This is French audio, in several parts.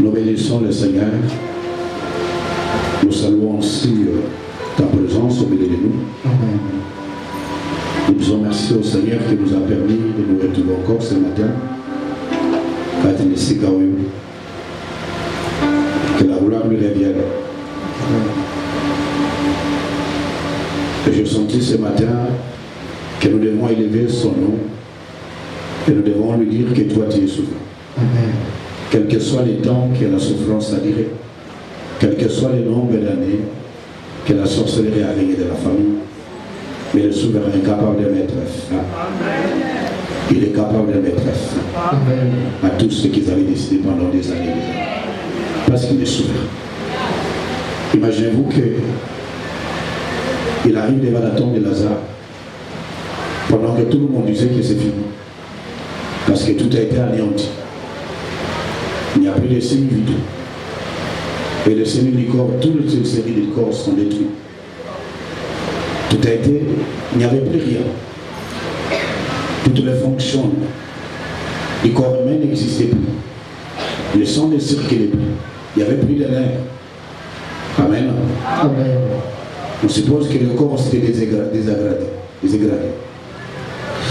Nous bénissons le Seigneur. Nous saluons aussi ta présence au milieu de nous. Amen. Nous disons merci au Seigneur qui nous a permis de nous retrouver encore ce matin. Que la gloire lui revienne. Et j'ai senti ce matin que nous devons élever son nom et nous devons lui dire que toi tu es souverain. Amen. Quel que soit les temps que la souffrance a duré, quel que soit le nombre d'années que la sorcellerie a régné de la famille, mais le souverain est capable de mettre fin. Il est capable de mettre fin à tout ce qu'ils avaient décidé pendant des années. Parce qu'il est souverain. Imaginez-vous qu'il arrive devant la tombe de Lazare pendant que tout le monde disait que c'est fini. Parce que tout a été anéanti. Il n'y a plus de cellules vides. Et les cellules du corps, toutes les cellules du corps sont détruites. Tout a été, il n'y avait plus rien. Toutes les fonctions du corps humain n'existaient plus. Le sang ne circulait plus. Il n'y avait plus de l'air. Amen. Amen. On suppose que le corps s'était désagradé.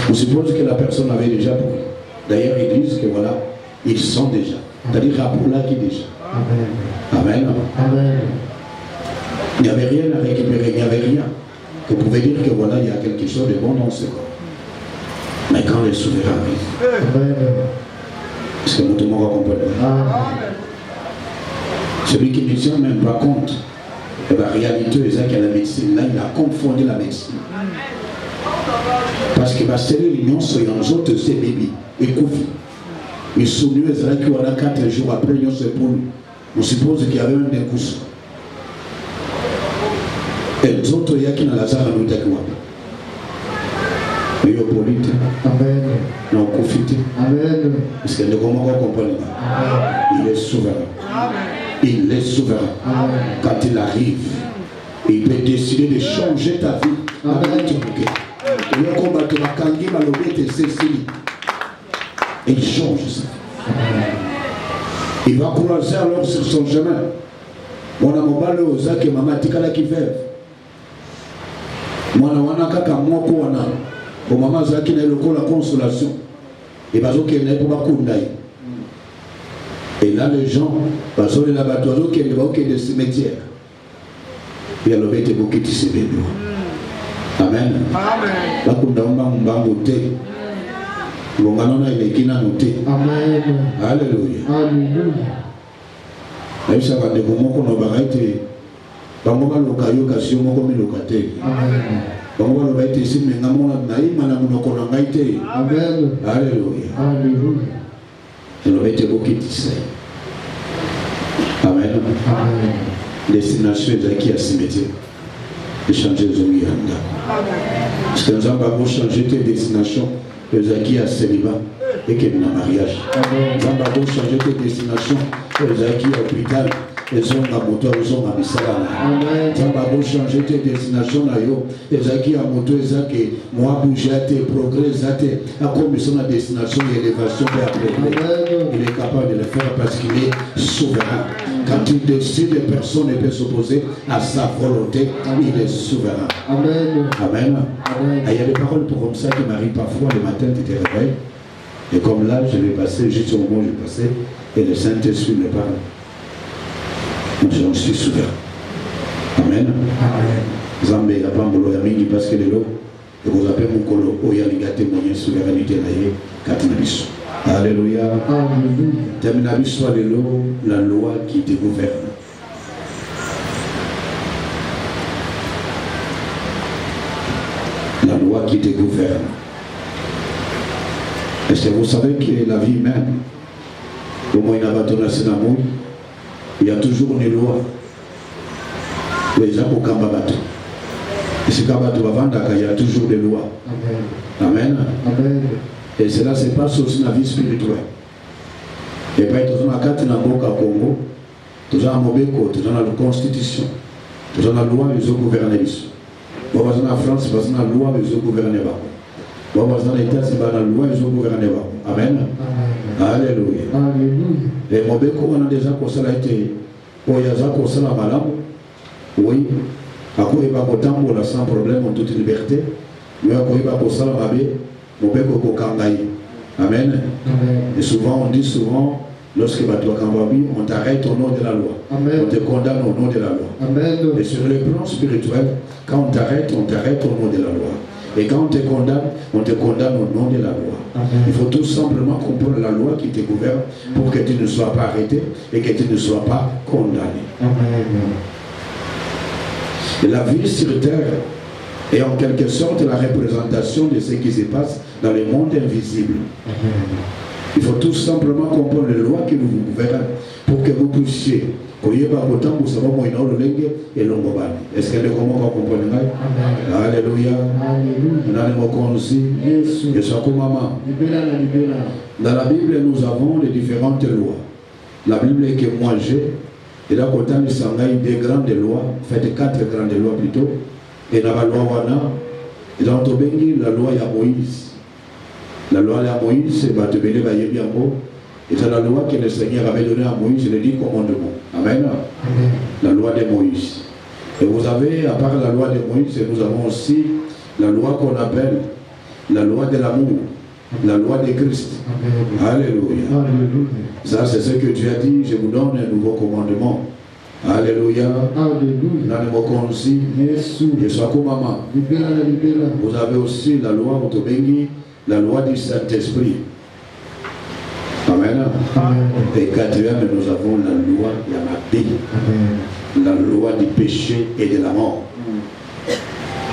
On suppose que la personne avait déjà pourri. D'ailleurs, ils disent que voilà, ils sont déjà. C'est-à-dire Rapoula qui déjà. Amen. Amen. Amen. Il n'y avait rien à récupérer, il n'y avait rien. Que vous pouvez dire que voilà, il y a quelque chose de bon dans ce corps. Mais quand le souverain arrive, Amen. est-ce que tout le monde va comprendre? Celui qui ne tient même pas compte de la réalité de la médecine, là, il a confondu la médecine. Parce que ma cellule union sur un autre c'est bébé et couvé. Mais sous nous, il y a 4 jours après, il y a on suppose qu'il y avait un décousse. Et les autres, il y a qui n'a la zara nous d'accord. Mais il y a polite. Amen. Non, confité. Amen. Parce que nous comment comprendre. Il est souverain. Il est souverain. Amen. Quand il arrive, il peut décider de changer ta vie. Amen. Le combat de la Kangi Malobé et Cécile. Et il change ça. Il va croiser alors sur son chemin. Mon amobale aux Zak et Mama Tikala qui fait. Mon awanaka Kamoko wana. Bon Mama Zaki n'a le la consolation. Et bazo qui n'est pas Kundaï. Et là les gens, bazo les laboratoires qui est des cimetières. Il y a le bête beaucoup qui se bébé. Amen. Amen. La Kundaumba Mbamote. Bonganona il est qui n'a noté. Amen. Alléluia. Alléluia. Là, ça va de comment on va arrêter. Bangoba lokayoka si on comme locataire. Amen. Bangoba va être ici, mais on a naï, madame nous connaissons gaité. Amen. Alléluia. Alléluia. Et nous va être beaucoup ici. Amen. Amen. Destination est qui à cimetière. De changer les hommes. Parce que nous avons changer tes destinations. Les acquis à célibat et qu'il y a un mariage. Nous avons changer tes destinations. Les acquis à l'hôpital. Les hommes à moto, les hommes à Bissala. Nous avons changer tes destinations. Les acquis à moto, les acquis moi bouger tes progrès, à commission de destination et élévation vers après. Il est capable de le faire parce qu'il est souverain. Quand il décide, personne ne peut s'opposer à sa volonté. Il est souverain. Amen. Amen. Amen. Il y a des paroles comme ça qui m'arrivent parfois le matin, tu te réveilles. Et comme là, je vais passer, juste au moment où je passais, et le Saint-Esprit me parle. J'en suis souverain. Amen. Zambé, il n'y a pas de mingi parce que les lots, et vous appelez mon colo, où il y a les témoigner souveraineté naïe, Katinabis. Alléluia. Alléluia. Terminabis soit les lots, la loi qui te gouverne. La loi qui te gouverne. Est-ce que vous savez que la vie humaine, au moins il y a d'amour, il y a toujours une loi. Les gens au Kambabato. Et ce Kambabato va vendre, il y a toujours des lois. Amen. Amen. Et cela se passe aussi dans la vie spirituelle. Et puis, nous avons carte dans le Congo, nous avons Mobeko, nous avons la Constitution, nous avons la loi des gouvernements. Nous avons la France, nous avons la loi des gouvernements. Nous avons l'État, nous avons la loi des gouvernements. Amen. Alléluia. Alléluia. Et mon béco, on a déjà constaté que Oyaza constaté malam. Oui. À quoi il va contambola sans problème en toute liberté. Mais à quoi il va constaté mabe. Mon béco kokangai. Amen. Et souvent on dit souvent. Lorsque on t'arrête au nom de la loi. Amen. On te condamne au nom de la loi. Amen. Et sur le plan spirituel, quand on t'arrête au nom de la loi. Et quand on te condamne au nom de la loi. Amen. Il faut tout simplement comprendre la loi qui te gouverne pour que tu ne sois pas arrêté et que tu ne sois pas condamné. Amen. Et la vie sur terre est en quelque sorte la représentation de ce qui se passe dans le monde invisible. Amen. Il faut tout simplement comprendre les lois qui nous gouvernent pour que vous puissiez. Est-ce que vous comprenez? Alléluia. Dans la Bible, nous avons les différentes lois. La Bible que moi j'ai, et là, quand on a des grandes lois, faites 4 grandes lois plutôt, et dans la loi Wana, et dans la loi de Moïse. La loi de Moïse, c'est la loi que le Seigneur avait donnée à Moïse, les 10 commandements. Amen. Amen. La loi de Moïse. Et vous avez, à part la loi de Moïse, nous avons aussi la loi qu'on appelle la loi de l'amour, la loi de Christ. Amen. Alléluia. Alléluia. Ça, c'est ce que Dieu a dit, je vous donne un nouveau commandement. Alléluia. Alléluia. Vous avez aussi la loi Otobengi, la loi du Saint-Esprit. Amen. Amen. Et quatrième, nous avons la loi Yamabé, la loi du péché et de la mort.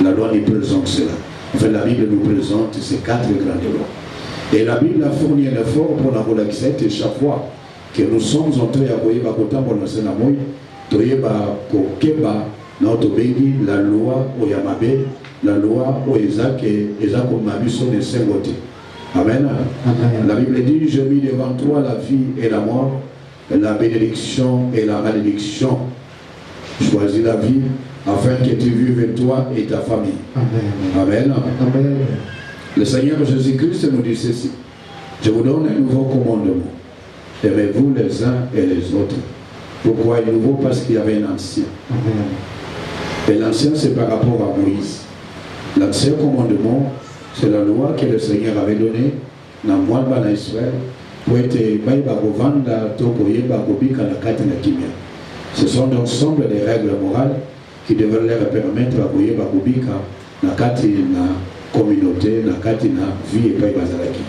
La loi nous présente cela. Enfin, la Bible nous présente ces 4 grandes lois. Et la Bible a fourni un effort pour la relaxer et chaque fois que nous sommes entrés à Koyeba Kotambo dans Senamoy, Toyeba Kokeba, notre béni, la loi Oyamabe, la loi Oyezak et Ezak Omabiso de Sengote. Amen. Amen. La Bible dit, je mis devant toi la vie et la mort, la bénédiction et la malédiction. Choisis la vie afin que tu vives toi et ta famille. Amen. Amen. Amen. Le Seigneur Jésus-Christ nous dit ceci. Je vous donne un nouveau commandement. Aimez-vous les uns et les autres. Pourquoi un nouveau? Parce qu'il y avait un ancien. Amen. Et l'ancien, c'est par rapport à Moïse. L'ancien commandement, c'est la loi que le Seigneur avait donnée dans Mwalba na Israël pour être ce sont l'ensemble des règles morales qui devraient leur permettre à Koyeba Kobika na kati na communauté, na kati na vie et pas bazalaki.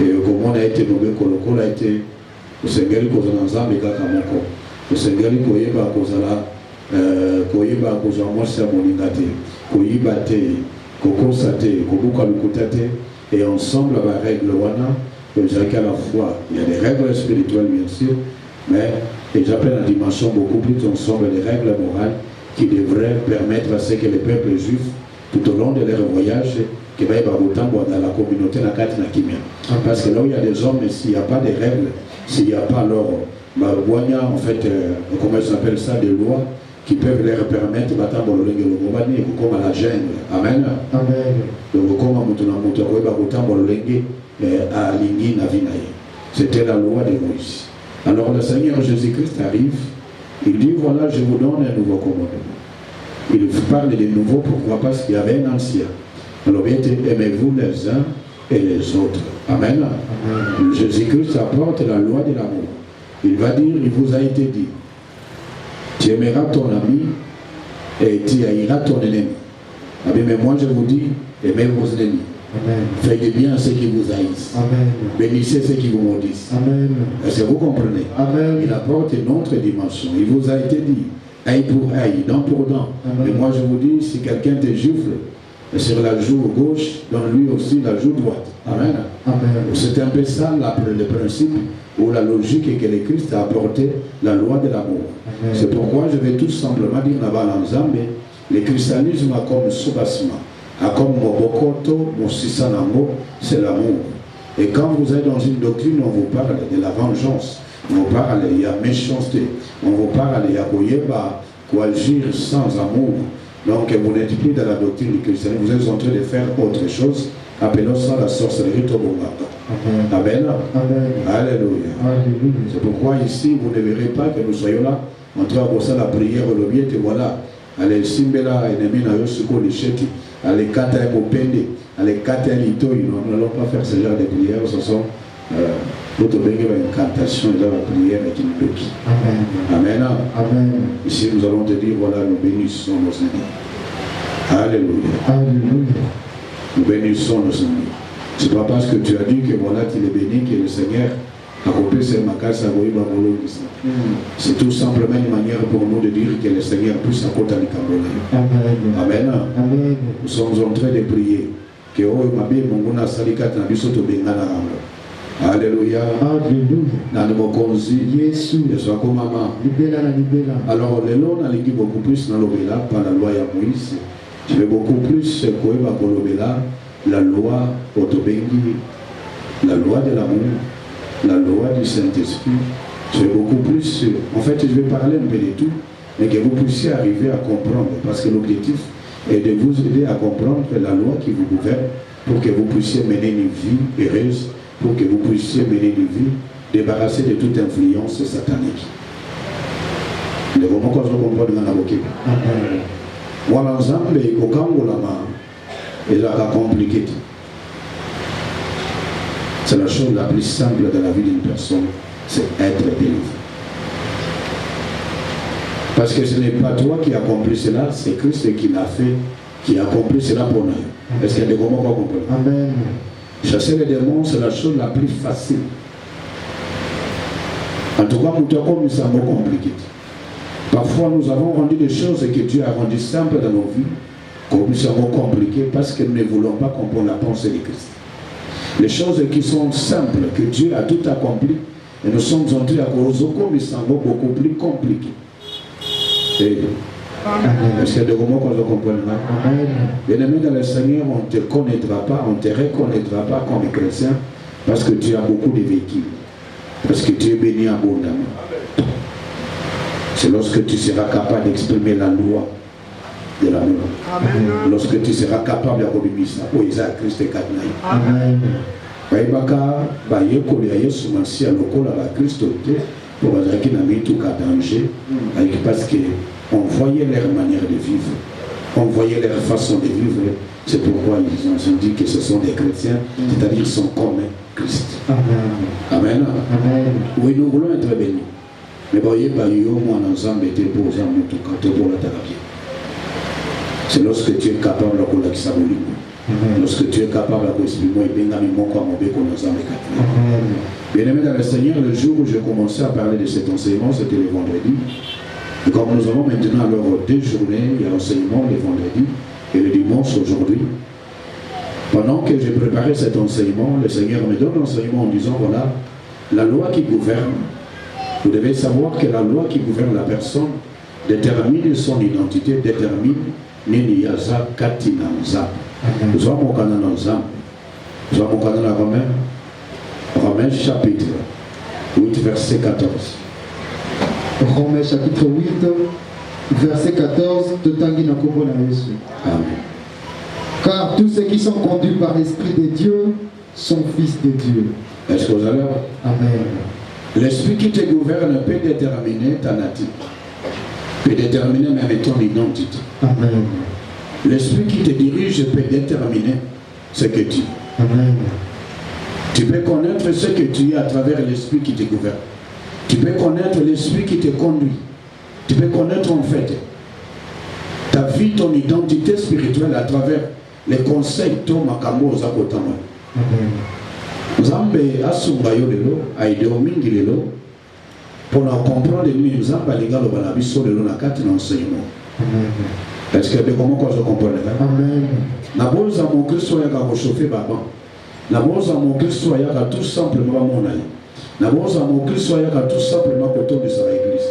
Et comme on a été nommé Kolokolo a été au Sengeli Kozana Nzambe kaka moko. Au Sengeli Koyeba Kozala Koyeba Kozana Mosa Moningate, Koyeba te, Kokosa te, Kobuka Lukuta te, et ensemble avec la règle wana, je dirais qu'à la fois, il y a des règles spirituelles bien sûr, mais et j'appelle la dimension beaucoup plus ensemble des règles morales qui devraient permettre à ce que les peuples juifs, tout au long de leur voyage, qui va y avoir autant dans la communauté, la carte na kimia. Parce que là où il y a des hommes, s'il n'y a pas de règles, s'il n'y a pas leur en fait, comment ils appellent ça, des lois qui peuvent leur permettre d'attendre le comme à la jungle. Amen. Amen. Donc comme à Lingi Navinaye. C'était la loi de Moïse. Alors le Seigneur Jésus-Christ arrive, il dit voilà, je vous donne un nouveau commandement. Il parle de nouveau, pourquoi? Parce qu'il y avait un ancien. Alors bien, aimez-vous les uns et les autres. Amen. Amen. Jésus-Christ apporte la loi de l'amour. Il va dire, il vous a été dit, tu aimeras ton ami et tu haïras ton ennemi. Mais moi je vous dis, aimez vos ennemis. Amen. Faites bien ceux qui vous haïssent. Amen. Bénissez ceux qui vous maudissent. Amen. Est-ce que vous comprenez? Amen. Il apporte une autre dimension. Il vous a été dit, œil pour œil, dent pour dent. Mais moi je vous dis, si quelqu'un te gifle sur la joue gauche, donne-lui aussi la joue droite. Amen. Amen. C'est un peu ça le principe ou la logique que le Christ a apporté, la loi de l'amour. C'est pourquoi je vais tout simplement dire là-bas en Zambie, le christianisme a comme soubassement, a comme Mobokoto, Mosisanango, c'est l'amour. Et quand vous êtes dans une doctrine, on vous parle de la vengeance, on vous parle, il y a méchanceté, on vous parle, il y a Koyeba, agir sans amour. Donc vous n'êtes plus dans la doctrine du christianisme, vous êtes en train de faire autre chose appelons ça la sorcellerie Tobongaka. Amen. Alléluia. C'est pourquoi ici, vous ne verrez pas que nous soyons là, en train de faire la prière, le bien, et voilà. Allez, Simbela, ennemi, na yosuko, les cheti, allez, kata, et mopende, allez, kata, et lito, nous n'allons pas faire ce genre de prières, ce sont notre incantation et la prière qui nous bloque. Amen. Amen. Ici, nous allons te dire, voilà, nous bénissons nos ennemis. Alléluia. Alléluia. Nous bénissons nos ennemis. C'est pas parce que tu as dit que voilà, tu es béni, que le Seigneur a coupé ses macaques à Goïba Molo. C'est tout simplement une manière pour nous de dire que le Seigneur puisse apporter les Camerounais. Amen. Amen. Nous sommes en train de prier que oh, Mabé, Mongona, Salika, Nabisoto, Bengana. Alléluia. Alléluia. Alors, les lois n'ont beaucoup plus dans l'obéla par la loi de Moïse. Je vais beaucoup plus la loi Otobengi, la loi de l'amour, la loi du Saint-Esprit. Je vais beaucoup plus. En fait, je vais parler un peu de tout, mais que vous puissiez arriver à comprendre. Parce que l'objectif est de vous aider à comprendre la loi qui vous gouverne pour que vous puissiez mener une vie heureuse, pour que vous puissiez mener une vie débarrassée de toute influence satanique. Le moment qu'on se comprend dans la boquette. Moi, l'ensemble, au Congo, là-bas, il a compliqué. C'est la chose la plus simple dans la vie d'une personne, c'est être délivré. Parce que ce n'est pas toi qui accomplis cela, c'est Christ qui l'a fait, qui a accompli cela pour nous. Est-ce qu'il y a des moments qu'on comprend? Amen. Chasser les démons, c'est la chose la plus facile. En tout cas, comme c'est un mot compliqué. Parfois, nous avons rendu des choses que Dieu a rendues simples dans nos vies, comme c'est un mot compliqué, parce que nous ne voulons pas comprendre la pensée de Christ. Les choses qui sont simples, que Dieu a tout accompli, et nous sommes entrés à cause comme c'est un mot beaucoup plus compliqué. Est-ce qu'il y a des moments qu'on ne comprend pas? Bien-aimé dans le Seigneur, on ne te connaîtra pas, on ne te reconnaîtra pas comme chrétien parce que tu as beaucoup de véhicules. Parce que tu es béni abondamment. C'est lorsque tu seras capable d'exprimer la loi de l'amour. Lorsque tu seras capable de revenir ça. Oh, Isaac, Christ et Kadnaï. Amen. Baïbaka, Baïekole, Yesu, Mansia, Lokola, la Christ, pour Bazaki, n'a mis tout cas danger. Parce que on voyait leur manière de vivre, on voyait leur façon de vivre. C'est pourquoi ils ont dit que ce sont des chrétiens, c'est-à-dire qu'ils sont comme Christ. Amen. Amen. Amen. Oui, nous voulons être bénis. Mais voyez, moi, ensemble, était pour la thérapie. C'est lorsque tu es capable de la kisaboli. Lorsque tu es capable d'exprimer bien aimé dans le Seigneur, le jour où j'ai commencé à parler de cet enseignement, c'était le vendredi. Et comme nous avons maintenant alors 2 journées, il y a l'enseignement le vendredi et le dimanche aujourd'hui. Pendant que j'ai préparé cet enseignement, le Seigneur me donne l'enseignement en disant, voilà, la loi qui gouverne, vous devez savoir que la loi qui gouverne la personne détermine son identité, détermine Niniyaza Katinanza. Nous avons mon canon ensemble. Nous avons mon canon à Romains chapitre 8, verset 14. Romains chapitre 8, verset 14, de Tanguy Nakobo na Yesu. Amen. Car tous ceux qui sont conduits par l'Esprit de Dieu sont fils de Dieu. Est-ce que vous allez? Amen. L'Esprit qui te gouverne peut déterminer ta nature, peut déterminer même ton identité. Amen. L'Esprit qui te dirige peut déterminer ce que tu es. Amen. Tu peux connaître ce que tu es à travers l'Esprit qui te gouverne. Tu peux connaître l'Esprit qui te conduit. Tu peux connaître en fait ta vie, ton identité spirituelle à travers les conseils de ton makambo aux akotama. Nzambe asunga yo lelo, aide omingi lelo, pour comprendre lui Nzambe alinga lo bana biso lelo na kati na enseignement. Est-ce que comment je comprends? Amen. Na boza mon Christ ya ka chauffer baba. Na boza mon Christ ya ka tout simplement mon aïe. Na boza mon Christ ya ka tout simplement côté de sa église.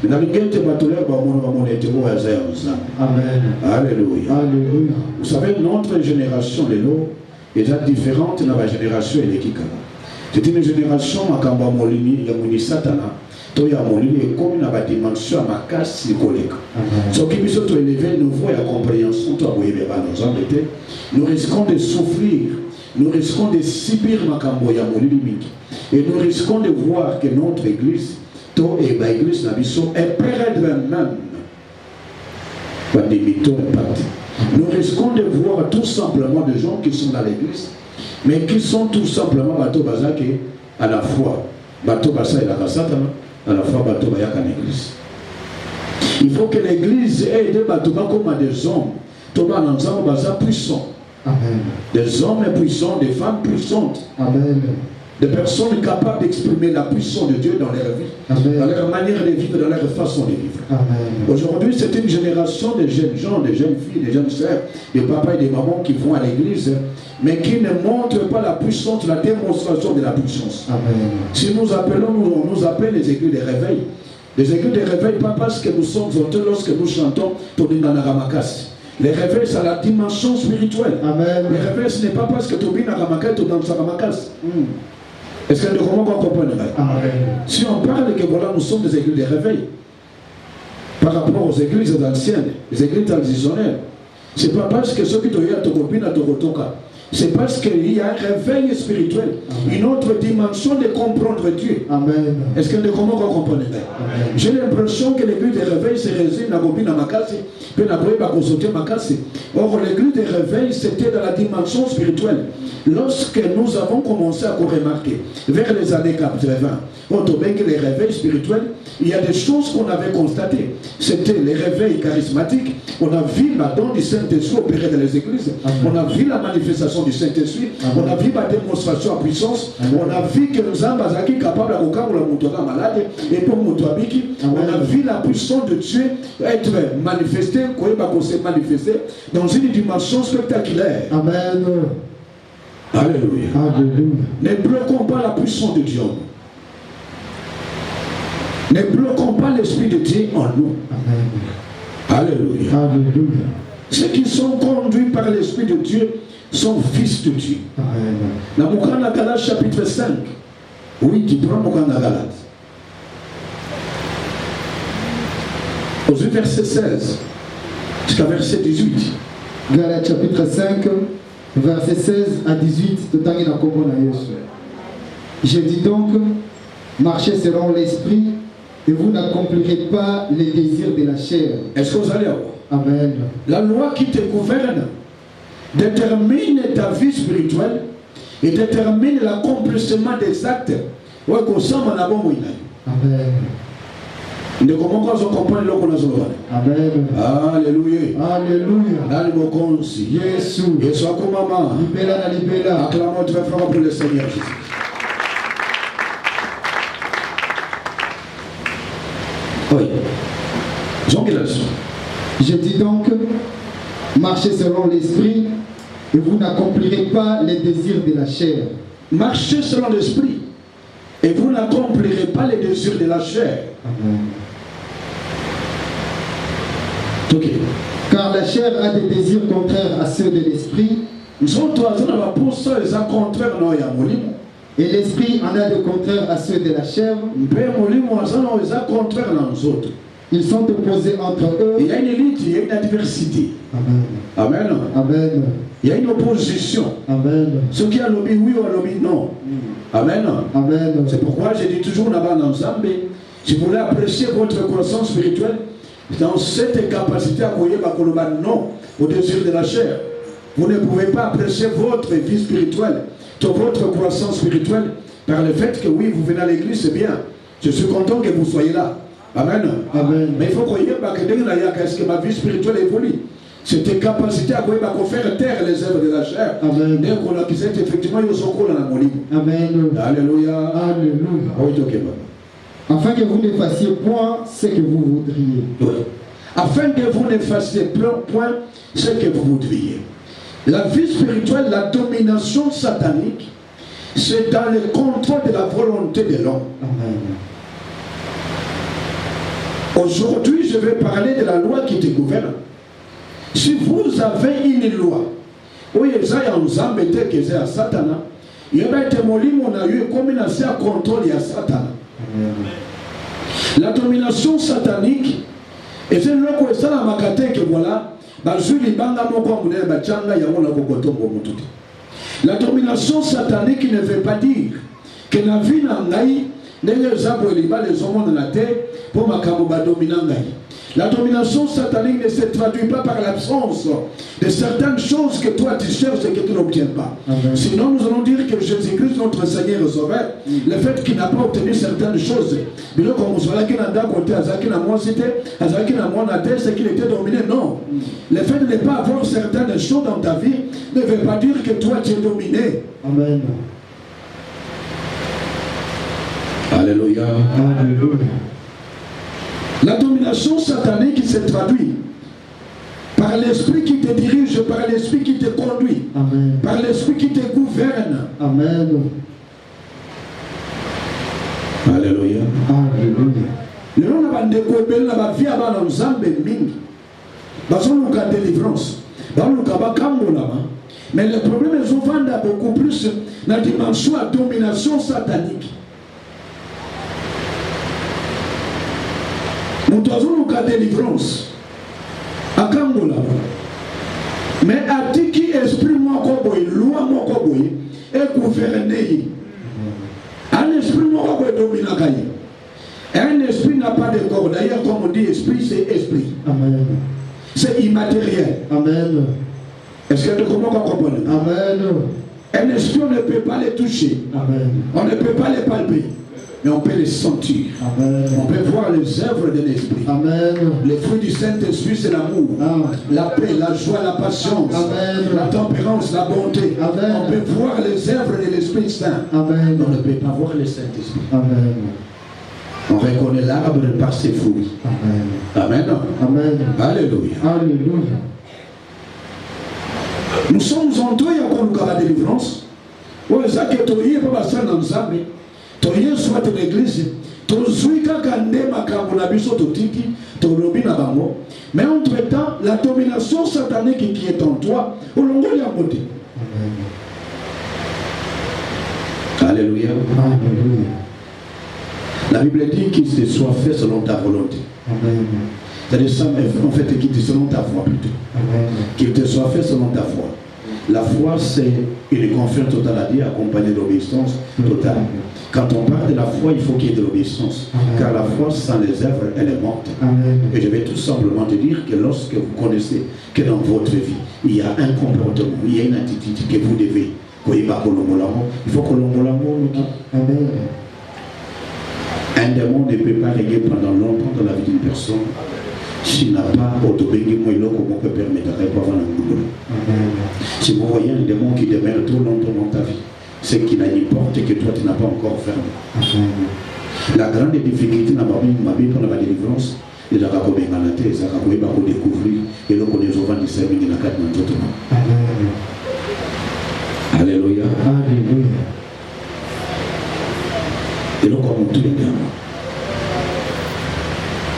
Mais dans le gueule de batoleur ba mon était beau à Amen. Alléluia. Alléluia. Vous savez, notre génération lelo est différente de la génération élékika. C'est une génération à Kamba Molini, Yamuni Satana, toya molili comme na ba dimension makasi koleka. So qui biso to élever nouveau ya compréhension to aboyebe ba nous embêter, nous risquons de souffrir, nous risquons de subir makambo ya molili mingi et nous risquons de voir que notre église to et ba église na biso est perdre même ba demi-ton impact. Nous risquons de voir tout simplement des gens qui sont dans l'église mais qui sont tout simplement bateau bazake à la fois bateau basa et la satana à la fois bateau bayaka l'église. Il faut que l'église ait des bateaux comme des hommes toba ensemble basa puissants. Amen. Des hommes puissants, des femmes puissantes. Amen. Des personnes capables d'exprimer la puissance de Dieu dans leur vie, Amen. Dans leur manière de vivre, dans leur façon de vivre. Aujourd'hui, c'est une génération de jeunes gens, de jeunes filles, de jeunes sœurs, de papas et de mamans qui vont à l'église, mais qui ne montrent pas la puissance, la démonstration de la puissance. Amen. Si nous appelons, nous appelons les églises de réveil. Les églises de réveil, pas parce que nous sommes honteux lorsque nous chantons Todinga Ramakas. Les réveils, c'est la dimension spirituelle. Amen. Les réveils, ce n'est pas parce que tu es dans Ramakas, tu es dans Ramakas. Est-ce que nous comprenons? Si on parle que voilà, nous sommes des églises de réveil, par rapport aux églises anciennes, les églises traditionnelles, c'est pas parce que ceux qui te à Tokopi, à Tokotoka. C'est parce qu'il y a un réveil spirituel, Amen. Une autre dimension de comprendre Dieu. Amen. Est-ce que nous comprenons? J'ai l'impression que l'église de réveil se résume à Gobi Namakasi, puis à Makasi. Or, l'église de réveil, c'était dans la dimension spirituelle. Lorsque nous avons commencé à remarquer, vers les années 80, les réveils spirituels, il y a des choses qu'on avait constatées. C'était les réveils charismatiques. On a vu la don du Saint-Esprit opérer dans les églises. Amen. On a vu la manifestation du Saint-Esprit. On a vu la démonstration en puissance. Amen. On a vu que nous sommes capables de faire la malade et pour Moutouabiki. On a vu la puissance de Dieu être manifestée, dans une dimension spectaculaire. Amen. Alléluia. Alléluia. Ne bloquons pas la puissance de Dieu. Ne bloquons pas l'Esprit de Dieu en nous. Amen. Alléluia. Alléluia. Ceux qui sont conduits par l'Esprit de Dieu sont fils de Dieu. Amen. Dans Moukana Galat chapitre 5. Oui, tu prends Moukana Galat. Au verset 16 jusqu'à verset 18. Galat chapitre 5, verset 16 à 18. Je dis donc, marchez selon l'Esprit, et vous n'accomplirez pas les désirs de la chair. Est-ce que vous allez avoir? Amen. La loi qui te gouverne détermine ta vie spirituelle et détermine l'accomplissement des actes. Amen. Ne comment qu'on comprend le qu'on a sur Amen. Alléluia. Alléluia. Dans Jésus. Jésus maman. Libéla na libéla. Acclamons très fort pour le Seigneur Jésus. Oui. Je dis donc, marchez selon l'Esprit et vous n'accomplirez pas les désirs de la chair. Marchez selon l'Esprit et vous n'accomplirez pas les désirs de la chair. Amen. Okay. Car la chair a des désirs contraires à ceux de l'Esprit. Et l'Esprit en a des contraires à ceux de la chair. Ils sont opposés entre eux. Il y a une lutte, il y a une adversité. Amen. Amen. Amen. Il y a une opposition. Amen. Ceux qui ont lobby oui ou lobby non. Amen. Amen. C'est pourquoi j'ai dit toujours là-bas dans Zambé, si vous voulez apprécier votre croissance spirituelle, dans cette capacité à voyer non au désir de la chair, vous ne pouvez pas apprécier votre vie spirituelle, votre croissance spirituelle, par le fait que oui, vous venez à l'église, c'est bien. Je suis content que vous soyez là. Amen. Amen. Mais il faut croire que ma vie spirituelle évolue. Cette capacité à faire taire les œuvres de la chair. Amen. Effectivement, ils sont dans la moline. Amen. Alléluia. Alléluia. Afin que vous ne fassiez point ce que vous voudriez. Oui. Afin que vous ne fassiez point ce que vous voudriez. La vie spirituelle, la domination satanique, c'est dans le contrôle de la volonté de l'homme. Aujourd'hui, je vais parler de la loi qui te gouverne. Si vous avez une loi, où il y a un Zambé qui est à Satan, il y a un molimo, on a eu comme une assez à contrôle à Satan. La domination satanique, et c'est le coup ça la makate que voilà, la domination satanique ne veut pas dire que la vie n'a pas les hommes dans la terre pour ma dominant. La domination satanique ne se traduit pas par l'absence de certaines choses que toi tu cherches et que tu n'obtiens pas. Amen. Sinon, nous allons dire que Jésus-Christ, notre Seigneur et Sauveur, le fait qu'il n'a pas obtenu certaines choses, c'est qu'il était dominé. Non. Le fait de ne pas avoir certaines choses dans ta vie ne veut pas dire que toi tu es dominé. Amen. Alléluia. Alléluia. La domination satanique se traduit par l'esprit qui te dirige, par l'esprit qui te conduit, amen, par l'esprit qui te gouverne. Amen. Alléluia. Alléluia. Le nom de la vie avant nous a béni. Nous avons délivrance. Mais le problème est souvent beaucoup plus dans la dimension de domination satanique. Nous avons une délivrance à Kangola. Mais à qui esprit moi koboy, loi moi koboy, et gouverner. Un esprit moi koboy dominakai. Un esprit n'a pas de corps. D'ailleurs, comme on dit, esprit, c'est esprit. Amen. C'est immatériel. Amen. Est-ce que tu comprends? Amen. Un esprit, on ne peut pas les toucher. Amen. On ne peut pas les palper. Mais on peut les sentir. Amen. On peut voir les œuvres de l'esprit. Amen. Les fruits du Saint-Esprit, c'est l'amour, la paix, la joie, la patience, amen, la tempérance, la bonté. Amen. On peut voir les œuvres de l'Esprit Saint. Amen. Mais on ne peut pas voir le Saint-Esprit. Amen. On reconnaît l'arbre par ses fruits. Amen. Amen. Amen. Alléluia. Alléluia. Nous sommes entrés à la délivrance. Oui, ça que tu es pas passé dans le sable. Tu es soit de l'église. Tu es mais entre-temps, la domination satanique qui est en toi, au long de la beauté. Alléluia. Alléluia. La Bible dit qu'il se soit fait selon ta volonté. Amen. C'est-à-dire ça, en fait, qu'il te selon ta foi plutôt. Amen. Qu'il te soit fait selon ta foi. La foi, c'est une confiance totale à Dieu accompagnée d'obéissance totale. Quand on parle de la foi, il faut qu'il y ait de l'obéissance. Car la foi, sans les œuvres, elle est morte. Amen. Et je vais tout simplement te dire que lorsque vous connaissez que dans votre vie, il y a un comportement, il y a une attitude que vous devez, il faut que l'on nous dise. Amen. Un démon ne peut pas régner pendant longtemps dans la vie d'une personne s'il n'a pas autobégi moïlo comme on peut permettre de répondre à l'angoula. Si vous voyez un démon qui demeure trop longtemps dans ta vie, c'est qu'il a une porte que toi tu n'as pas encore fermée. La grande difficulté dans ma vie pour la délivrance, les gens qui ont la tête, les gens qui ont découvert et l'on connaît souvent des services de la carte dans tout le monde. Alléluia. Alléluia. Et l'on comme tous les gars.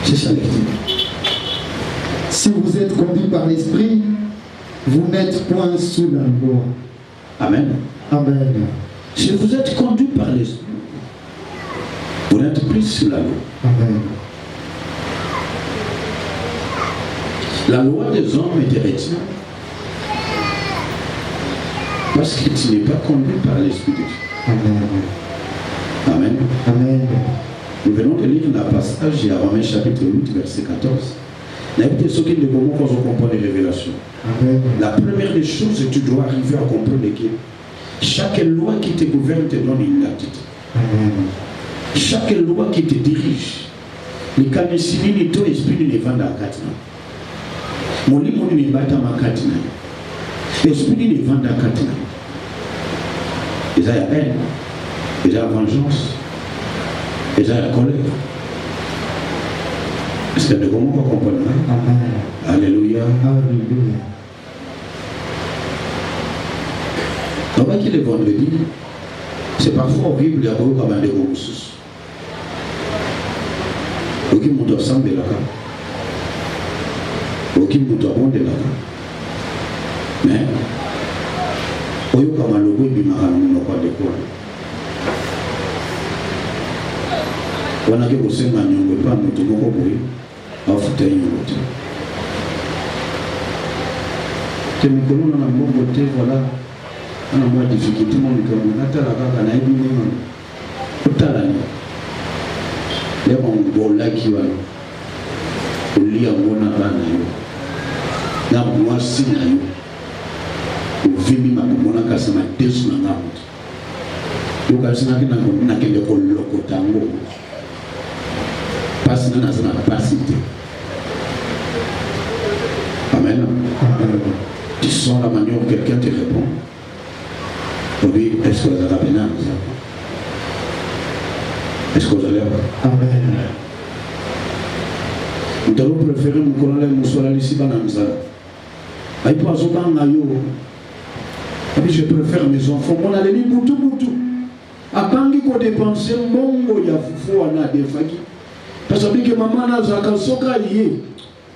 C'est ça l'activité. Si vous êtes conduit par l'esprit, vous n'êtes point sous la loi. Amen. Amen. Si vous êtes conduit par l'esprit, vous n'êtes plus sous la loi. Amen. La loi des hommes est hérétique. Parce que tu n'es pas conduit par l'esprit de Dieu. Amen. Amen. Amen. Nous venons de lire un passage à Romains chapitre 8, verset 14. Ce qui est moment quand on comprend les révélations. Amen. La première des choses, tu dois arriver à comprendre que chaque loi qui te gouverne te donne une attitude. Chaque loi qui te dirige, les camisini ni to esprit ne vanda katina. Moli moni ne bata makatina. Esprit ne vanda katina. Il y a haine, il y a vengeance, il y a colère. Est-ce que nous pouvons comprendre? Amen. Alléluia. Alléluia. Donc, qui le vendredi, c'est parfois horrible de avoir comme un dégoût. Aucun monde ensemble de la carte. Aucun monde bon de la carte. Mais, au lieu comme un logo, il m'a ramené pas de quoi. On a que vous pas nous devons afuta yote. Temikolo na mbongo te voilà. Ana mwa difficulté mon mikono natala kaka na ebi ni. Utala ni. Leo ngola kiwa. Ulia ngona bana yo. Na mwasi na yo. Uvimi makumona kasema Yesu na ngamu. Yo kasina kina na kende ko lokota ngo. Parce que nous avons la capacité. Amen. Tu sens la manière où quelqu'un te répond. Oui, est-ce que vous avez appelé? Est-ce que vous allez? Amen. Nous allons préférer mon colonel Moussoula ici dans la je préfère mes enfants. Mon allez dire boutou boutou. A bangi ko dépenser mongo ya fufu wana defaki. Parce que maman n'a pas soka lié.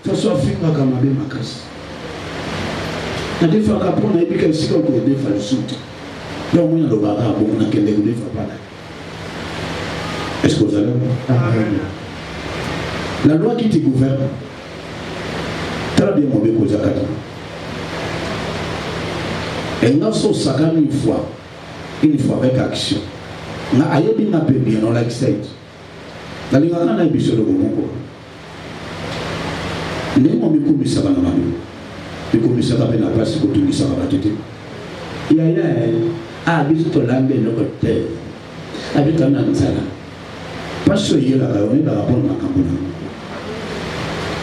Ça soit finga comme un makasi. Na defa kapona ebi ka sika ko defa suite. Donc on a le baga bon na kende defa pas. Est-ce que vous allez? La loi qui te gouverne. Très bien mon beko zakata. Et nous sommes sagam une fois avec action. Na ayebi na pe bien on l'accepte. Nalinga kana ibiso lo bongo. Ndemo mikumisa bana mami. Mikumisa ba na pasi ko tumisa ba tete. Ya biso to lambe no kote. Abita na nzala. Paso yela ka oni ba rapon makambona.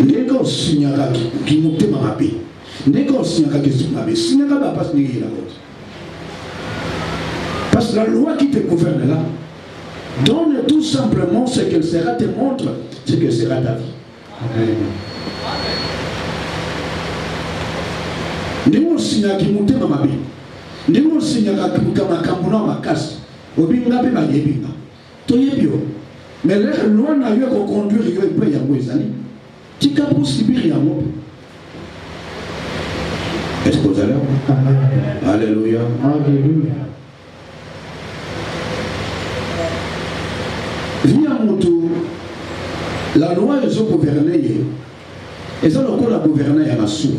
Ndeko sinyaka ki mutema mabe. Ndeko sinyaka ki mabe. Sinyaka ba pas ni yela kote. Parce que la loi qui te gouverne là donne tout simplement ce qu'elle sera, te montre ce que sera ta vie. Ndimo sinya ki mutema mabe. Ndimo sinya ka kama kambuna makasi. Obinga be ba yebinga. To yebio. Mais la loi n'a eu qu'à conduire yo pe ya ngwezani. Tika pour subir ya mo. Est-ce que vous allez? Alléluia. Alléluia. La loi est gouvernée. Et ça, le la gouverner à ma soie.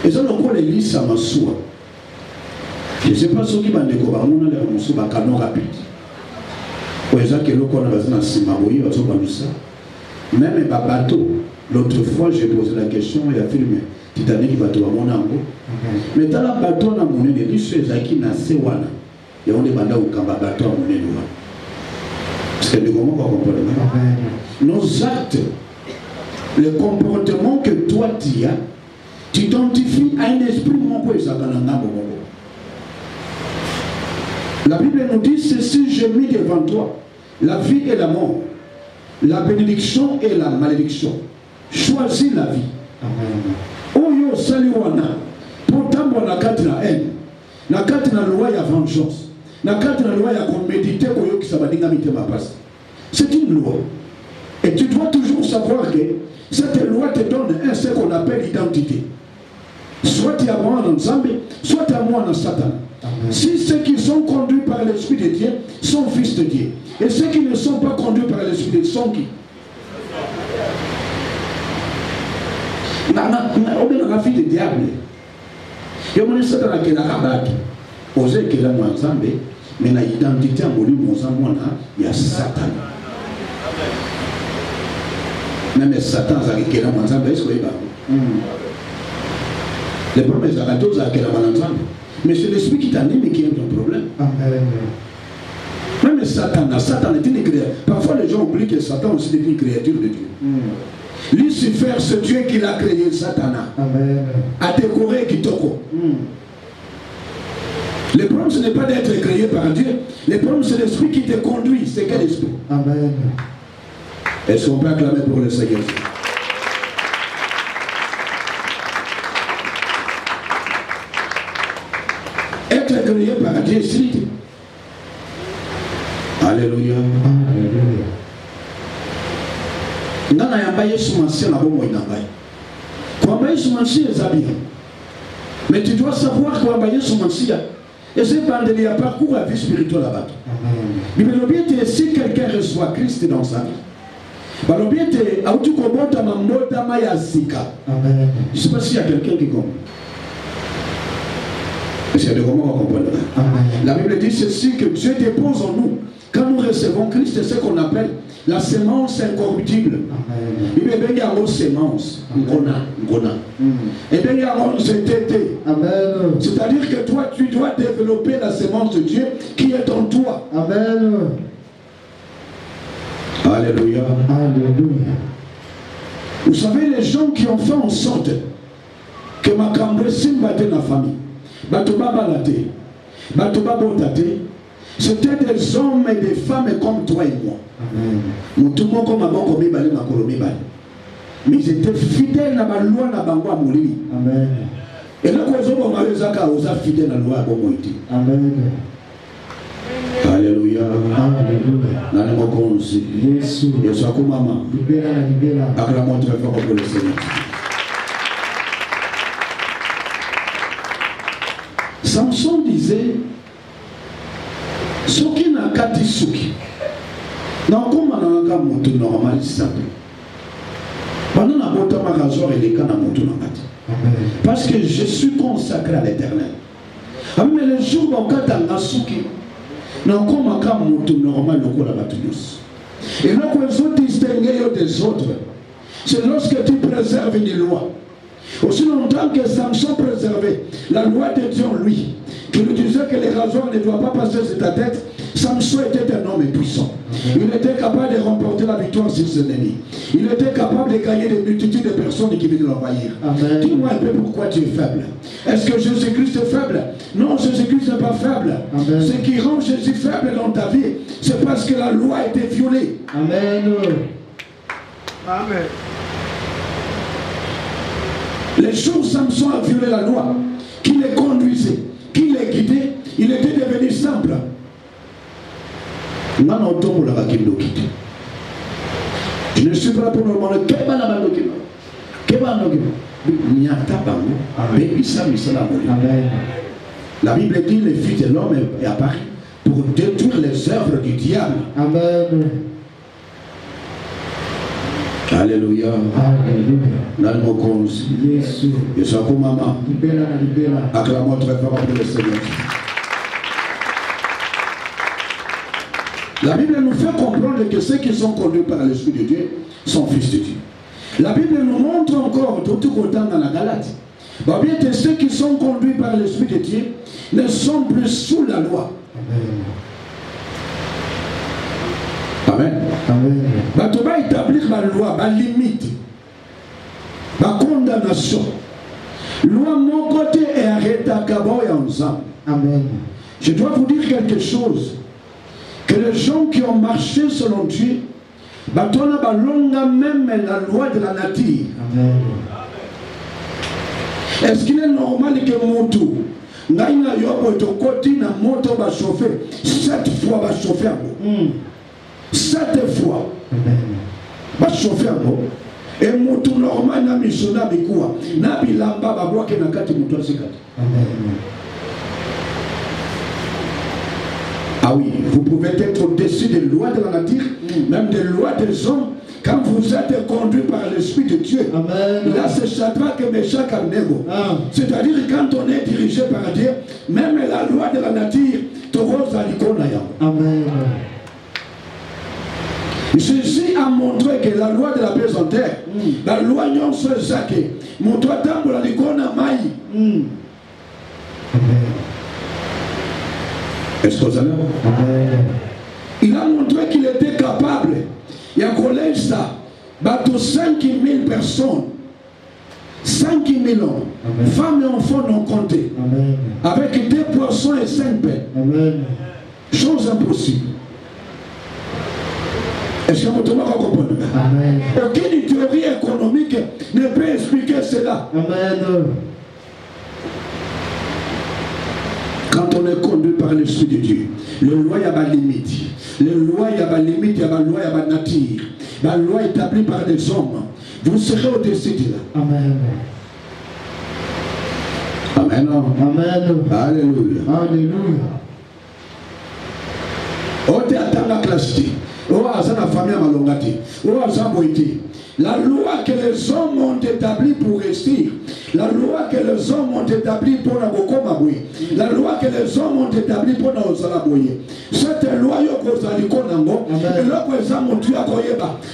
Et ça, le l'église à ma soie. Je ne sais pas ce qui va découvrir. On a les morceaux de canon rapide. Ou est-ce que le corps va se simaboyer, va se faire ça. Même les bateaux. L'autre fois, j'ai posé la question, il a filmé. Titanic va te voir mon angle. Mais dans la bateau, on a mon nez, les choses qui n'a pas wana. Et on est bandé au camp bateau à mon nez. C'est le moment qu'on comprend. Nos actes, le comportement que toi tu as, tu t'identifies à un esprit mon quoi ça dans la Bible nous dit ceci, j'ai mis devant toi la vie et la mort, la bénédiction et la malédiction. Choisis la vie. Oyo saliwana. Pourtant bon la carte na haine, la carte na loi ya vengeance. C'est une loi. Et tu dois toujours savoir que cette loi te donne ce qu'on appelle l'identité. Soit tu es à moi ensemble, soit tu es à moi en Satan. Si ceux qui sont conduits par l'Esprit de Dieu sont fils de Dieu, et ceux qui ne sont pas conduits par l'Esprit de Dieu sont qui? On a fille de diable. Et on est Satan qui l'a rabattu. Osez que la moi ensemble. Mais l'identité en volume, il y a Satan. Même Satan, ça qui est là, les premiers abattus, ça qui est là, mais c'est l'esprit qui t'anime qui est ton problème. Même Satan est une créature. Parfois les gens oublient que Satan aussi est une créature de Dieu. Lucifer, ce Dieu qui l'a créé, Satan, a décoré Kitoko. Le problème, ce n'est pas d'être créé par Dieu. Le problème, c'est l'esprit qui te conduit. C'est quel esprit? Amen. Est-ce qu'on peut acclamer pour le Seigneur? Être créé par Dieu, c'est Alléluia. Alléluia. Nana yamba Yesu Masiya na bomo inangai. Kwa Yesu Masiya zabia. Mais tu dois savoir que Yesu Masiya Et ce bande, il y a parcours à vie spirituelle là-bas. Mais si quelqu'un reçoit Christ dans sa vie, je ne sais pas s'il y a quelqu'un qui comprend. Est-ce qu'il y a des moments où on comprend? La Bible dit ceci, que Dieu dépose en nous. Quand nous recevons Christ, c'est ce qu'on appelle la sémence incorruptible. Il y a une sémence. Et bien il y a un CTT. C'est-à-dire que toi, tu dois développer la sémence de Dieu qui est en toi. Amen. Alléluia. Alléluia. Vous savez, les gens qui ont fait en sorte que ma cambre simbatte dans la famille, Batoba Balate, Batoba Botate, c'était des hommes et des femmes comme toi et moi. Nous tout le monde comme avant comme Ibale, ma colonie Ibale. Mais ils étaient fidèles à la loi na bango à Mouli. Amen. Et là, quand on a Zaka, on a fidèle à la loi à Moïti. Amen. Alléluia. Alléluia. Nani mokonzi. Yesu. Yesu akumama. Libéra la libéra. Acclamons très fort pour le Seigneur. Samson disait, Soki na kati suki. Na koma na nga mutu normal simple. Pendant la bota ma rasoir et les cas na mutu na kati. Parce que je suis consacré à l'Éternel. Mais le jour où on a suki, na koma ka mutu normal le kola batuyos. Et là quand ils ont distingué des autres, c'est lorsque tu préserves une loi. Aussi longtemps que Samson préservait la loi de Dieu en lui, qui lui disait que les rasoirs ne doivent pas passer sur ta tête, Samson était un homme puissant. Il était capable de remporter la victoire sur ses ennemis. Il était capable de gagner des multitudes de personnes qui venaient l'envahir. Dis-moi un peu pourquoi tu es faible. Est-ce que Jésus-Christ est faible? Non, Jésus-Christ n'est pas faible. Amen. Ce qui rend Jésus faible dans ta vie, c'est parce que la loi a été violée. Amen. Amen. Les jours où Samson a violé la loi, qui les conduisait, qui les guidait, il était devenu simple. Je ne suis pas là pour nous demander la Bible dit le Fils de l'homme est apparu pour détruire les œuvres du diable. Amen. Alléluia. Alléluia. Jésus. Yesu akumama. Libéra la libéra. Acclamons très fort pour le Seigneur. La Bible nous fait comprendre que ceux qui sont conduits par l'Esprit de Dieu sont fils de Dieu. La Bible nous montre encore, tout autant dans la Galate, bien que ceux qui sont conduits par l'Esprit de Dieu ne sont plus sous la loi. Amen. Amen. Tu vas établir la loi, la limite, la condamnation. Loi, mon côté est arrêté à Cabo et ensemble. Amen. Je dois vous dire quelque chose. Que les gens qui ont marché selon Dieu, on a même la loi de la nature. Amen. Est-ce qu'il est normal que Moutou, n'a yobo to koti na moto va chauffer 7 fois va chauffer un mot. 7 fois. Va chauffer un mot. Et Moutou normal na missionnaire bikuwa. Na bilamba ba boke na kati Moutou sikati. Amen. Ah oui, vous pouvez être au-dessus des lois de la nature, même des lois des hommes, quand vous êtes conduit par l'Esprit de Dieu. Amen. Là, c'est Shadrach et Meshach et Abednego. C'est-à-dire quand on est dirigé par Dieu, même la loi de la nature, Amen. Jésus a montré que la loi de la paix en terre, la loi non se saque, mon toit tambour la licona maï. Amen. Est-ce que vous avez? Il a montré qu'il était capable. Il a collé ça. Bateau 5 000 personnes. 5 000 hommes. Amen. Femmes et enfants non comptés. Amen. Avec 2 poissons et 5 pains. Amen. Chose impossible. Est-ce que vous comprenez? Amen. Aucune théorie économique ne peut expliquer cela. Amen. Quand on est conduit par l'Esprit de Dieu, le loi, il y a des limites. Le loi, il y a des limites, il y a des lois, il y a des nature. La loi établie par des hommes. Vous serez au-dessus de là. Amen. Amen. Amen. Alléluia. Alléluia. Ote atanga classe. Oh, azana famille à malongati. Oh, azaboiti. La loi que les hommes ont établie pour rester, la loi que les hommes ont établie pour la Bokomaboui, la loi que les hommes ont établie pour la Osalaboui. Cette loi,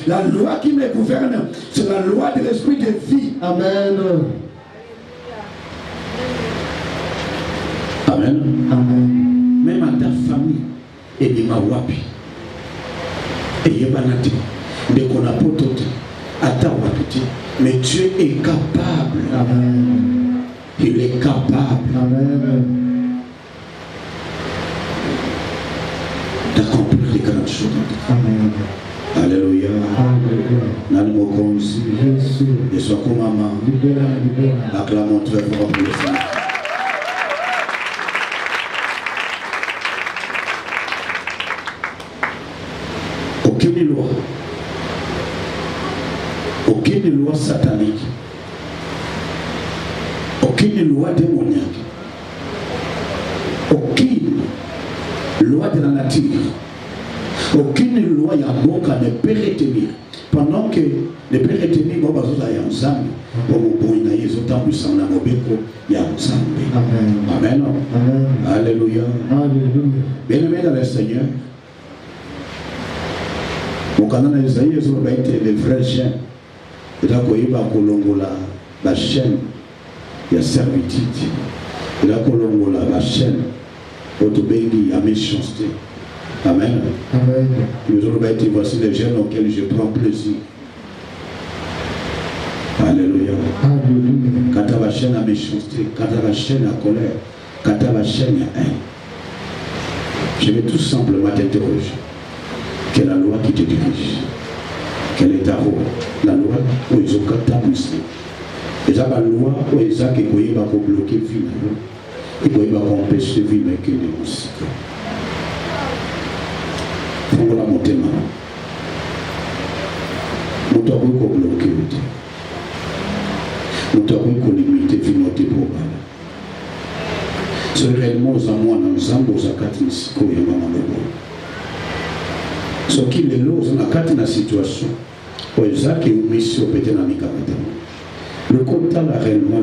la loi qui me gouverne, c'est la loi de l'esprit de vie. Amen. Amen. Amen. Même à ta famille, et de ma wapi, et yebanati, de qu'on a pototé. Attends, mais Dieu est capable. Amen. Il est capable. Amen. D'accomplir les grandes choses. Amen. Alléluia. Alléluia. Nalimokonzi. Jésus. Et soit comme maman. Libéra, libéra. Acclamons très fort pour le Seigneur. Aucune loi. Aucune loi satanique, aucune loi démoniaque, aucune loi de la nature, aucune loi Yamboka ne peut retenir. Pendant que ne peut retenir, bon, bah, ça y est ensemble. Bon, bon, il y a des autant de sang, il y a ensemble. Amen. Amen. Amen. Alléluia. Alléluia. Bien-aimé dans le Seigneur, au Canada, Isaïe, ils ont été les vrais chiens. Et là, il y a la chaîne, il y a servitude. Et là, il y a la chaîne, il y a méchanceté. Amen. Amen. Nous allons être voici les jeunes auxquels je prends plaisir. Alléluia. Alléluia. Quand tu as la chaîne à méchanceté, quand tu as la chaîne à colère, quand tu as la chaîne à haine, je vais tout simplement t'interroger. Quelle est la loi qui te dirige? Quelle est ta loi? La loi où ils ont catalysé. Et ça, la loi où ils ont bloqué la vie. Ils ont empêché la vie, mais que les musiques. Il faut la monter maintenant. Nous devons bloquer la vie. Nous devons limiter la vie de notre problème. C'est réellement aux amours, aux amours, aux acatinisques, aux amours. Ce qui est là, dans la situation, le compte a réellement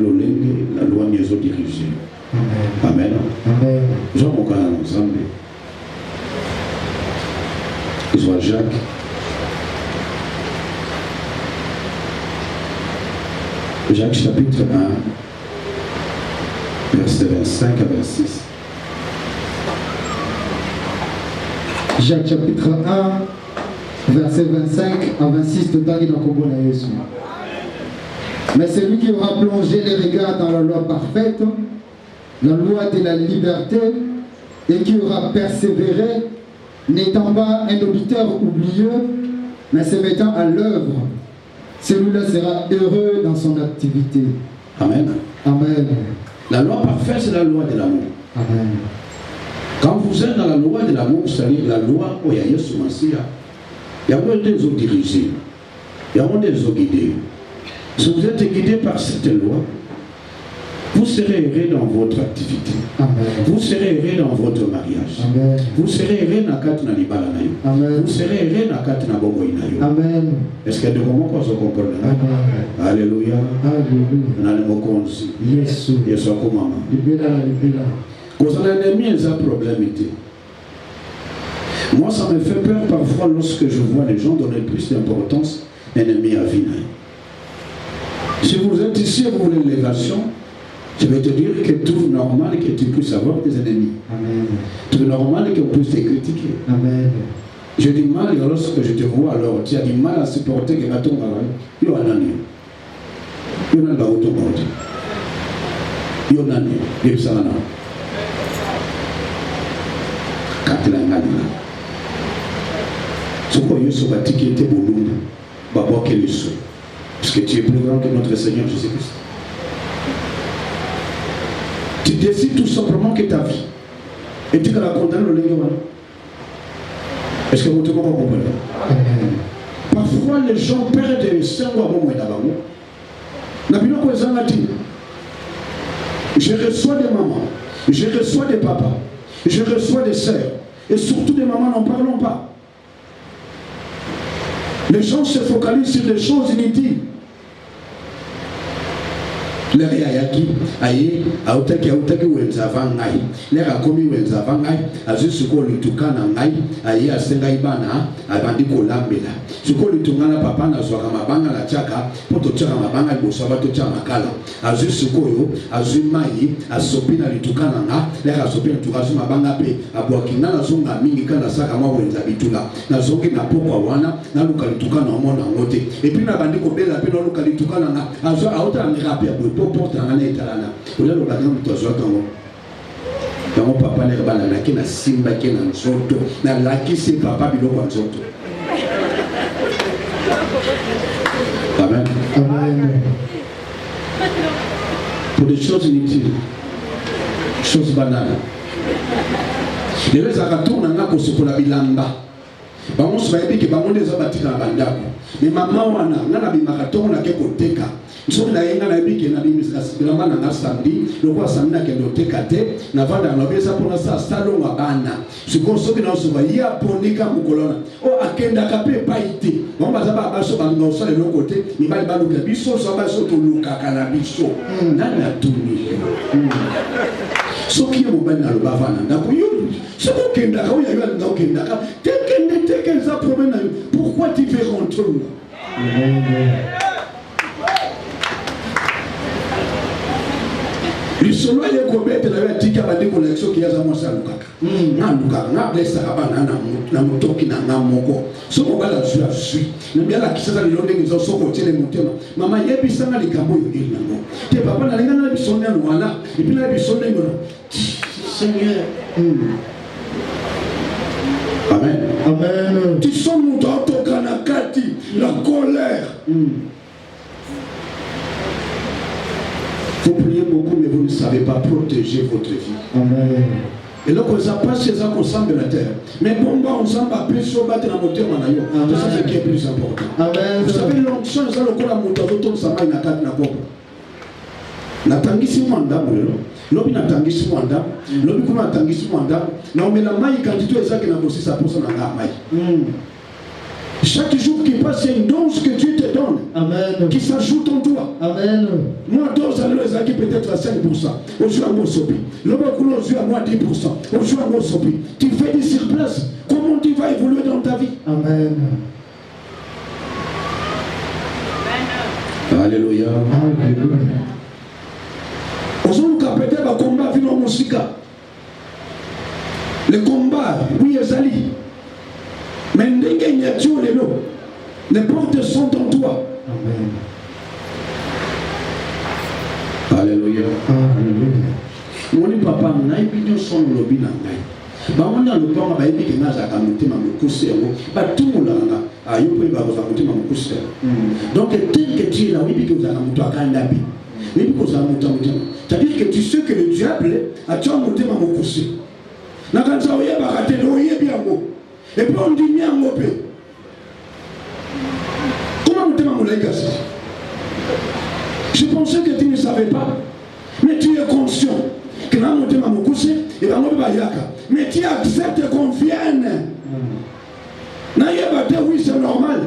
la loi nous a dirigé. Amen. Amen. Jean Mokana ensemble. Soit Jacques. Jacques chapitre 1, verset 25 à 26. Jacques chapitre 1, verset 25 à 26 de Tangi Nakombo na Yesu. Mais celui qui aura plongé les regards dans la loi parfaite, la loi de la liberté, et qui aura persévéré, n'étant pas un auditeur oublieux, mais se mettant à l'œuvre, celui-là sera heureux dans son activité. Amen. Amen. La loi parfaite, c'est la loi de l'amour. Amen. Quand vous êtes dans la loi de l'amour, c'est-à-dire la loi où il y a Yesu Massia, il y a des eaux dirigées, il y a des eaux guidées. Si vous êtes guidé par cette loi, vous serez heureux dans votre activité. Amen. Vous serez heureux dans votre mariage. Amen. Vous serez heureux dans la libala. Amen. Vous serez heureux dans la boboïna. Amen. Est-ce qu'il y a de comment qu'on se comprend? Amen. Alléluia. Alléluia. On a le mot qu'on dit. Yesu. Yesu comme maman. Libéra, libéra. Quand on a un ennemi, il y a un problème. Moi, ça me fait peur parfois lorsque je vois les gens donner plus d'importance à l'ennemi à vie. Si vous êtes ici et vous voulez l'élévation, je vais te dire que tout normal que tu puisses avoir des ennemis. Amen. Tout normal qu'on puisse te critiquer. Amen. J'ai du mal lorsque je te vois, alors tu as du mal à supporter que tu tombes là. Il y a un année. Il y a un automobile. Il y a un année. Il y a un année. Ce qu'on a eu sur la ticket pour nous, parce que tu es plus grand que notre Seigneur Jésus-Christ. Tu décides tout simplement que ta vie, et tu la condamnes le légume. Est-ce que vous te comprenez? Parfois les gens perdent des sangs à bon moment d'abord. Je reçois des mamans, je reçois des papas, je reçois des sœurs. Et surtout des mamans, n'en parlons pas. Les gens se focalisent sur des choses inutiles. Les réayaki, aïe, autaki wenzavangai, les rakomi wenzavangai, azusuko litukana ngai, aïe asengai bana, abandiko lambela. Suko litungana papa na zwaka mabanga la chaka, poto chaka mabanga bosaba to chaka makala. Azusuko yo, azumai, asopina litukana nga, les rasopina tukasu mabanga pe, abwakina na zonga mingi kana saka mwa wenza bitula. Na zongi na poko wana, na luka litukana omona ngote. Et puis na bandiko bela pe na luka litukana nga, azwa auta ngirapi ya porte en année talana. Ou là le bagage de toi dans mon papa les balles na qui na simba qui na nzoto na laki c'est papa biloko nzoto. Amen. Amen. Pour des choses inutiles, choses banales. Les gens qui retournent na ko sokola bilamba. Bango se va que bango les abatika bandako. Mais maman wana ngana bi marathon na ke koteka. Nous na yenga na biki na bimisa bilamba na samedi, le quoi samedi na ke koteka te na vanda na besa pona sa salon wa bana. Siko soki na soba ya ponika mukolona. O akenda kape paite. Bon bazaba baso bango so le côté, ni bali balu ke biso so baso to luka kana biso. Nana tuni. Soki mo bana lo bavana na ko yulu. Soko kenda ka ya yala na kenda ka. Teke za problème. Pourquoi tu fais rentrer? Le solo est comme être la tika bande collection qui a za mosa lukaka. Na lukaka na blessa kabana na motoki na ngamoko. Soko bala zua sui. Na biala kisasa lilonde ngizo soko tele motema. Mama yebi sana likambo yo ili nango. Te papa na lenga na bisonne wana. Et puis na bisonne ngono. Seigneur. Amen. Amen. Tu sens mon auto kanakati, la colère. Vous priez beaucoup, mais vous ne savez pas protéger votre vie. Amen. Et donc, on s'appelle ces gens qu'on semble la terre. Mais bon, on semble plus sur battre la moteur manayo. C'est ça ce qui est plus important. Amen. Vous savez, l'onction, c'est le coup la moteur d'auto, ça m'a une attaque na copa. Natangisi mwanda mulelo. Lobi natangisi mwanda. Lobi kuna natangisi mwanda. Na omela mai quantité exacte na bossi ça pour ça na mai. Chaque jour qui passe, il y a une dose que Dieu te donne. Amen. Qui s'ajoute en toi. Amen. Moi, dose à l'eau, peut-être à 5%. Aujourd'hui, à moi, sopi. Le bacoulot, aujourd'hui, à moi, 10%. Aujourd'hui, à moi, sopi. Tu fais des surplaces. Comment tu vas évoluer dans ta vie? Amen. Alléluia. Alléluia. Aujourd'hui, peut-être, le combat vient en musique. Le combat, oui, Ezali. Mais les portes sont en toi. Amen. Alléluia. Alléluia. Mon papa, on a évidemment son lobby dans le bah on a le plan bah évidemment que n'a jamais monté ma couche bah tout le monde là a eu pour bah vous monter ma couche donc tel que tu es là oui puis que vous avez monté à Kandabi oui puis que vous avez monté c'est-à-dire que tu sais que le diable a déjà monté ma couche na quand ça oye bah rater oye bien beau et puis on dit bien ngopé comment monter ma moulaïka je pensais que tu ne savais pas mais tu es conscient que là monter ma couche et bah ngopé bah yaka mais tu acceptes qu'on vienne. Oui, c'est normal.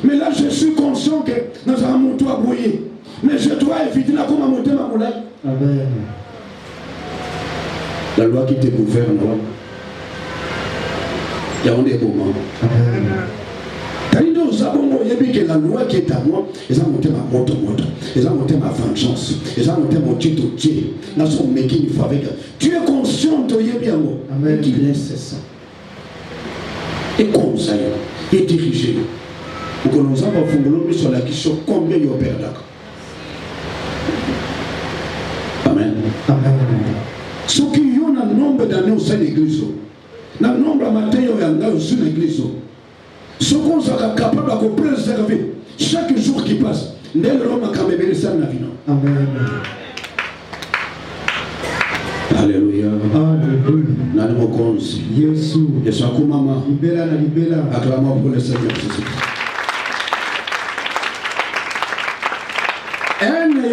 Mais là, je suis conscient que nous avons mon toit brouillé. Mais je dois éviter la comment monter ma moulin. Amen. La loi qui te gouverne, il y a des moments. Que la loi qui est à moi, ils ont monté ma moto, ils ont monté ma vengeance, ils ont monté mon Dieu. Là, son making il faut avec. Tu es conscient de bien moi. Amen. Qui laisse ça. Et conseille, et diriger. Pour que nous avons fait sur la question combien il y a perdu. Amen. Amen. Ce qui y a un nombre d'années au sein de l'église, un nombre de matin il y a au sein de l'église. Ce qu'on sera capable de préserver chaque jour qui passe, n'est l'homme qui a béni ça dans la vie. Amen. Alléluia. Alléluia. Nani mokonzi. Yesu. Yesu akumama. Libéra na libéra. Acclamons pour le Seigneur Jésus.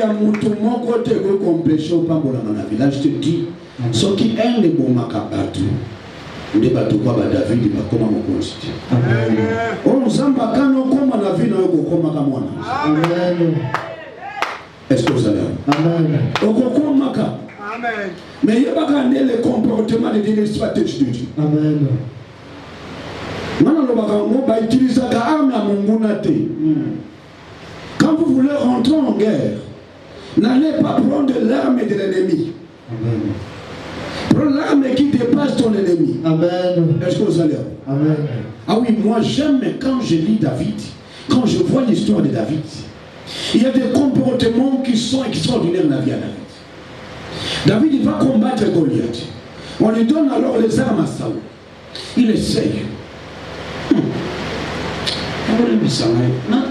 ya mutu moko te ko complécher au pambola na village. Je te dis, ce qui est le bon makabatu. Ne batu kwa ba David ba koma mokonzi. Amen. On zamba kano koma na vie na yo koma ka mwana. Amen. Est-ce que vous allez? Amen. Okokoma ka. Amen. Mais il y a pas le comportement de Dieu, stratégie de Dieu. Amen. Quand vous voulez rentrer en guerre, n'allez pas prendre l'arme de l'ennemi. Prends l'arme qui dépasse ton ennemi. Amen. Est-ce que vous allez? Amen. Ah oui, moi j'aime quand je lis David, quand je vois l'histoire de David, il y a des comportements qui sont extraordinaires dans la vie à David. David il va combattre Goliath. On lui donne alors les armes à Saoul. Il essaye.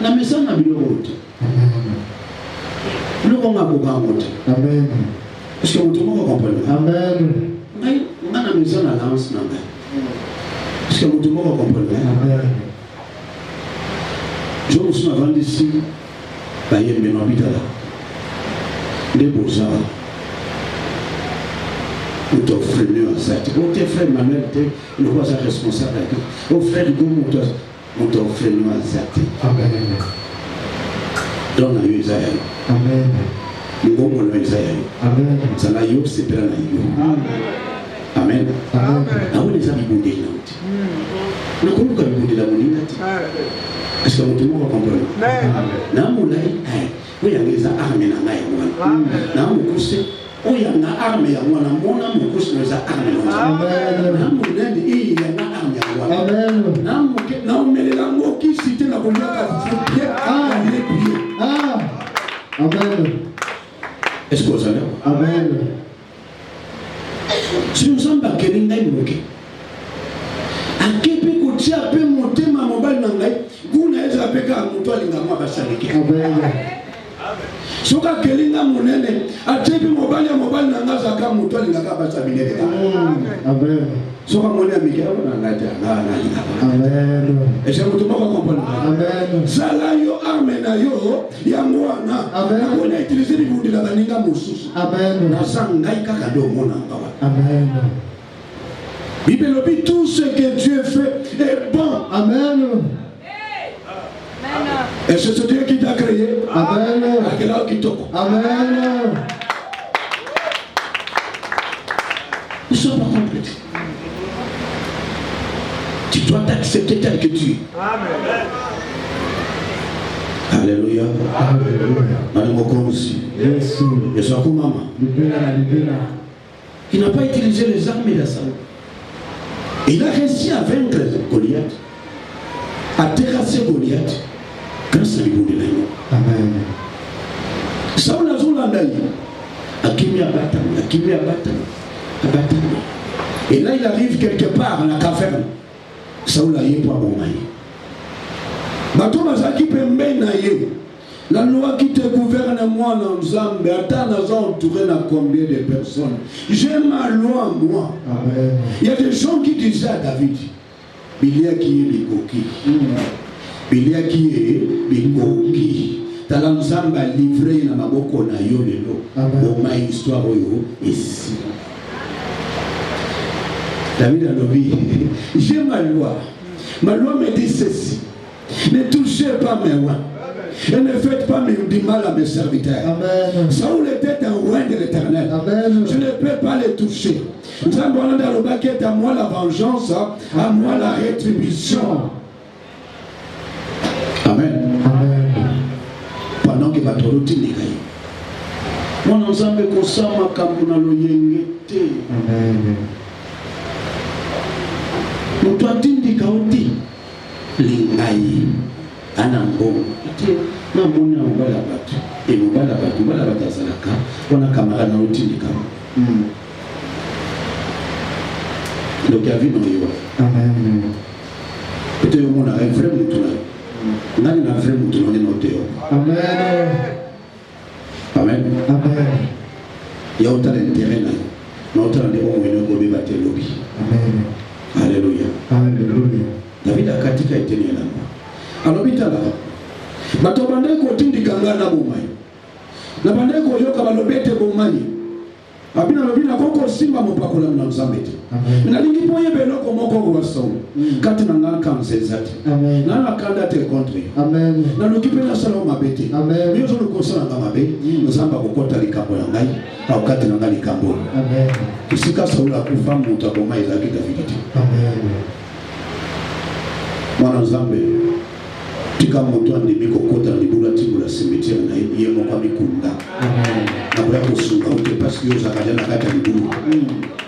La maison n'a plus de route. Amen. Est-ce que vous comprenez? Amen. La maison a lance. Est-ce que vous comprenez? Amen. Je me suis avant d'ici. Il y a un habitat là. Des beaux-arts. Ou ton frère à ça. Ou tes frères Manuel, tu ne vois pas responsable. Ou frère Goumou, ou ton frère à ça. Amen. Donne à Isaïe. Amen. Nous avons Isaïe. Amen. Ça n'a eu, c'est plein à Amen. Amen. Ah oui, les amis bondés là. Nous avons bondé la monnaie. Est-ce que vous comprenez? Amen. Oui, il y a des armes dans la main. Oh, il y a une arme, il y a une arme, il y a Amen. Est-ce que vous allez? Amen. Si nous sommes pas quelqu'un qui a pu coûter un peu monter ma mobile nangai, vous n'avez pas pu monter les gamins à Bassaliki. Amen. Soka kelinga munene atipi mobali nanga zaka mutwali ngaka basabine. Amen. Soka mone amike na ngata na. Amen. Est-ce que vous comprenez? Amen. Sala yo arme na yo ya mwana. Amen. On a utilisé les bouts de la baninga mususu. Amen. Na sangai kaka do mona ngawa. Amen. Bible dit tout ce que Dieu fait est bon. Amen. Et c'est ce Dieu qui t'a créé. Amen. Amen. Nous ne sommes pas complètes. Tu dois t'accepter tel que tu es. Amen. Alléluia. Madame Okonzi. Et son maman. Il n'a pas utilisé les armes de Saoul. Il a réussi à vaincre Goliath, à terrasser Goliath. Grâce à l'Ibo de l'Aïe. Amen. Saoul a zoulé en Aïe. Akimi abatami. Et là il arrive quelque part à la caverne. Saoul a yé pour Abomaï. Bato Mazaki Pembe naïe. La loi qui te gouverne moi dans Zambé, attends, nous avons entouré combien de personnes. J'ai ma loi moi. Amen. Il y a des gens qui disaient à David, il y a qui est les coquilles. Il y a qui est Bikoki. Talanzamba livré na maboko na yo lelo. Au ma histoire yo ici. David a dit, j'ai ma loi. Ma loi me dit ceci. Ne touchez pas mes rois. Et ne faites pas du mal à mes serviteurs. Amen. Saoul était un roi de l'Éternel. Amen. Je ne peux pas les toucher. Nous avons dans le baquet à moi la vengeance, à moi la rétribution. Amen. Amen. Pendant que votre routine est gagnée. Mon ensemble est conscient comme on a le yengete. Amen. Nous doit dire que l'ingaï, anambo, na moni ambala batu, et mbala batu salaka, on a camarade na routine comme. Donc il y a vu dans les voies. Amen. Peut-être qu'on a un frère de tout là. Nani na frère mutu nani noteo. Amen. Amen. Amen. Ya utale intérêt na. Na utale de omwene ko beba telobi. Amen. Alléluia. Alléluia. David akatika eteni lamba. Alobita la. Bato bande ko tindi kanga na bomai. Na bandeko yoka balobete bomani. Abina lobina koko simba mopakola na nzambete. Na lingi poye beloko moko ko baso. Kati na ngana kanzezati. Na na kanda te contre. Amen. Na lokipe na sala mabete. Amen. Miyo zo lokosala na mabe. Nzamba kokota likambo ya ngai. Au kati na ngai likambo. Amen. Kisika saula kufa mutu aboma ezaki David. Amen. Mwana nzambe. Tika moto andimi kokota libula timula cimetière na ye moko mikunda. Amen. Na kwa kusunga uke parce que uzakaja na kata libulu.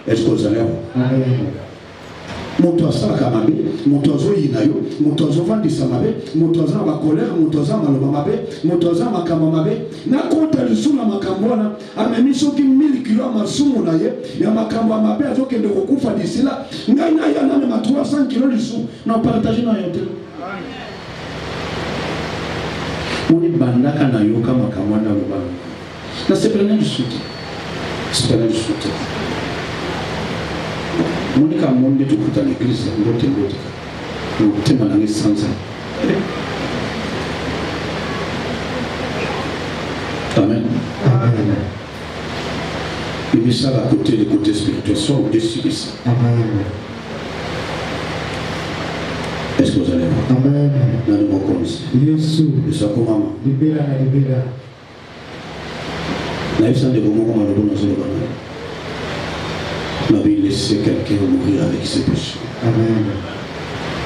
Est-ce que vous allez? Amen. Moto asaka mabe, moto azoyina yo, moto azovandisa mabe, moto aza ba colère, moto aza maloba mabe, moto aza makambo mabe. Na kota lisuna makambo wana, amemi soki 1000 kilo masumu na ye, ya makambo mabe azokende kokufa disila, ngai na ya na 300 kilo lisu, na partager na yote. Oni bandaka na yoka makambo na lobana. Na c'est plein de soutien. C'est plein de soutien. Monika monde tukuta l'église ngote tema na sanza. Amen. Amen. Il met ça à côté des côtés spirituels, soit au-dessus de ça. Amen. Est-ce que vous allez voir? Amen. Dans le mot comme ça. Yesu. Et ça comment? Libéra na libéra. La vie de comment on le bonne zone banane. Ma vie laisser quelqu'un mourir avec ses péchés. Amen.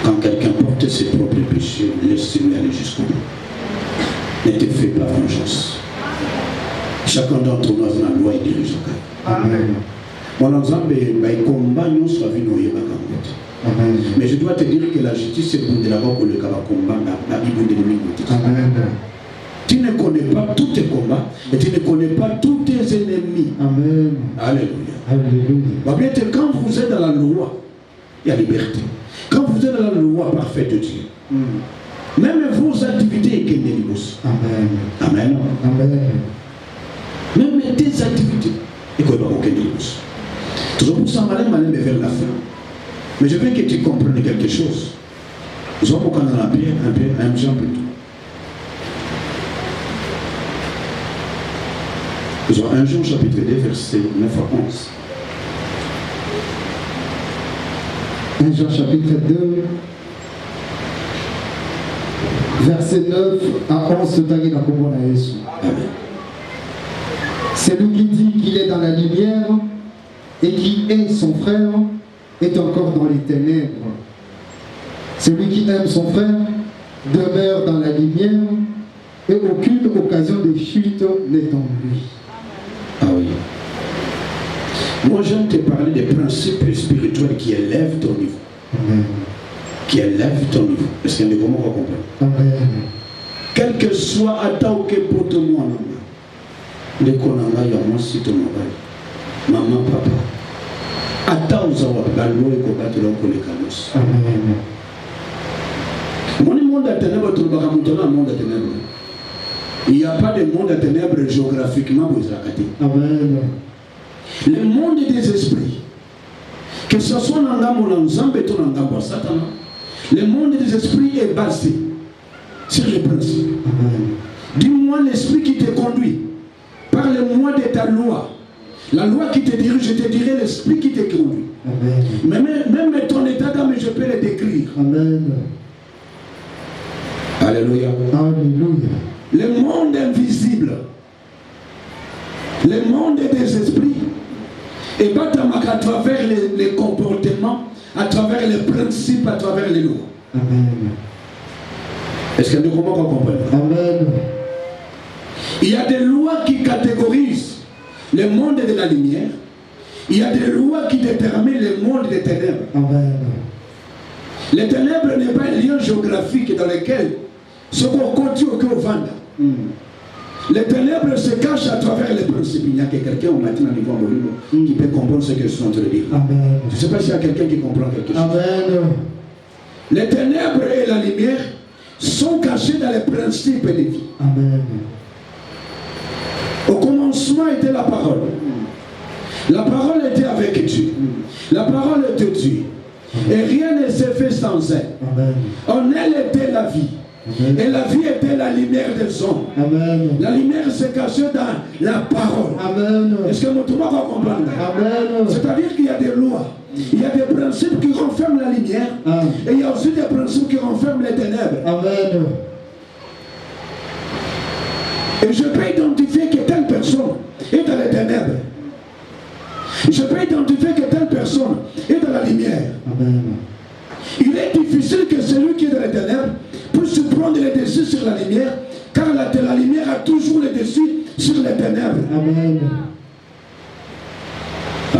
Quand quelqu'un porte ses propres péchés, laisse-le aller jusqu'au bout. Ne te fais pas vengeance. Chacun d'entre nous a la loi et dirige au cas. Amen. Mon ensemble, il combat nous soit vu nous Amen. mais je dois te dire que la justice c'est pour de la pour le combat la Bible de l'ennemi. Amen. Tu ne connais pas tous tes combats et tu ne connais pas tous tes ennemis. Amen. Alléluia. Alléluia. Quand vous êtes dans la loi, il y a liberté. Quand vous êtes dans la loi parfaite de Dieu, même vos activités sont bénéfiques. Amen. Amen. Amen. Même tes activités ne sont pas bénéfiques. Toujours pour ça, malin vers la fin. Mais je veux que tu comprennes quelque chose. Nous avons quand on a bien un exemple. Nous avons 1 Jean chapitre 2 verset 9 à 11. 1 Jean chapitre 2 verset 9 à 11. Amen. Celui qui dit qu'il est dans la lumière et qui est son frère est encore dans les ténèbres. Celui qui aime son frère demeure dans la lumière et aucune occasion de chute n'est en lui. Ah oui. Moi j'aime te parler des principes spirituels qui élèvent ton niveau. Amen. Qui élèvent ton niveau. Est-ce qu'il y a des moments qu'on comprend? Amen. Quel que soit attends que pour tout le monde. Les konanga ya moi si ton mobile. Maman, papa. Attends aux avoir la loi et combattre l'homme pour les canos. Amen. Mon monde à ténèbres, tout le monde à ténèbres. Il n'y a pas de monde à ténèbres géographiquement pour Israël. Amen. Le monde des esprits, que ce soit dans le Zambé ou dans le Satan, le monde des esprits est basé sur les principes. Dis-moi l'esprit qui te conduit. Parle-moi de ta loi. La loi qui te dirige, je te dirai l'esprit qui te conduit. Même ton état d'âme, je peux le décrire. Amen. Alléluia. Alléluia. Le monde invisible, le monde des esprits, et pas à travers les comportements, à travers les principes, à travers les lois. Amen. Est-ce que nous comprenons? Amen. Il y a des lois qui catégorisent le monde de la lumière. Il y a des lois qui déterminent le monde des ténèbres. Amen. Les ténèbres n'est pas un lieu géographique dans lequel ce qu'on continue au cœur vendre. Les ténèbres se cachent à travers les principes. Il y a quelqu'un au matin à niveau qui peut comprendre ce que je suis en train de dire. Amen. Je ne sais pas s'il y a quelqu'un qui comprend quelque chose. Amen. Les ténèbres et la lumière sont cachés dans les principes de vie. Amen. Au commencement était la parole. La parole était avec Dieu. La parole était Dieu. Et rien ne s'est fait sans elle. Amen. En elle était la vie. Amen. Et la vie était la lumière des hommes. Amen. La lumière se cachait dans la parole. Amen. Est-ce que votre va comprendre? Amen. C'est-à-dire qu'il y a des lois. Il y a des principes qui renferment la lumière. Amen. Et il y a aussi des principes qui renferment les ténèbres. Amen. Et je peux identifier que telle personne est dans les ténèbres. Je peux identifier que telle personne est dans la lumière. Amen. Il est difficile que celui qui est dans les ténèbres puisse prendre le dessus sur la lumière, car la lumière a toujours le dessus sur les ténèbres. Amen.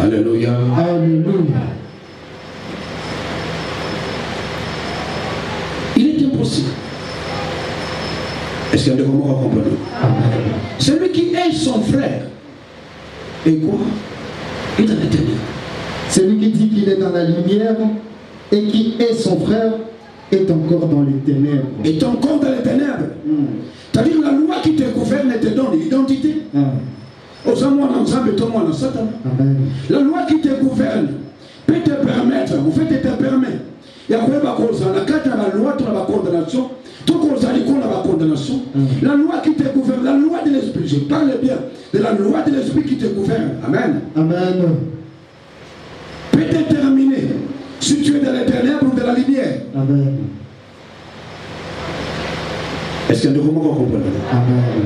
Alléluia. Alléluia. Il est impossible. Est-ce qu'il y a des moments à comprendre? Celui qui est son frère, et quoi? Il est dans les ténèbres. Celui qui dit qu'il est dans la lumière et qui est son frère est encore dans les ténèbres. Est encore dans les ténèbres. C'est-à-dire la loi qui te gouverne te donne l'identité. Aux amours ensemble et toi, Satan. La loi qui te gouverne peut te permettre, en fait, elle te permet. Il y a quoi dans la carte de la loi, tu as la condamnation. Tout qu'on a la condamnation. La loi qui te gouverne, la loi de l'esprit. Je parle bien de la loi de l'esprit qui te gouverne. Amen. Amen. Peut déterminer si tu es dans les ténèbres ou dans la lumière. Amen. Est-ce qu'il y a des moments qu'on comprend? Amen.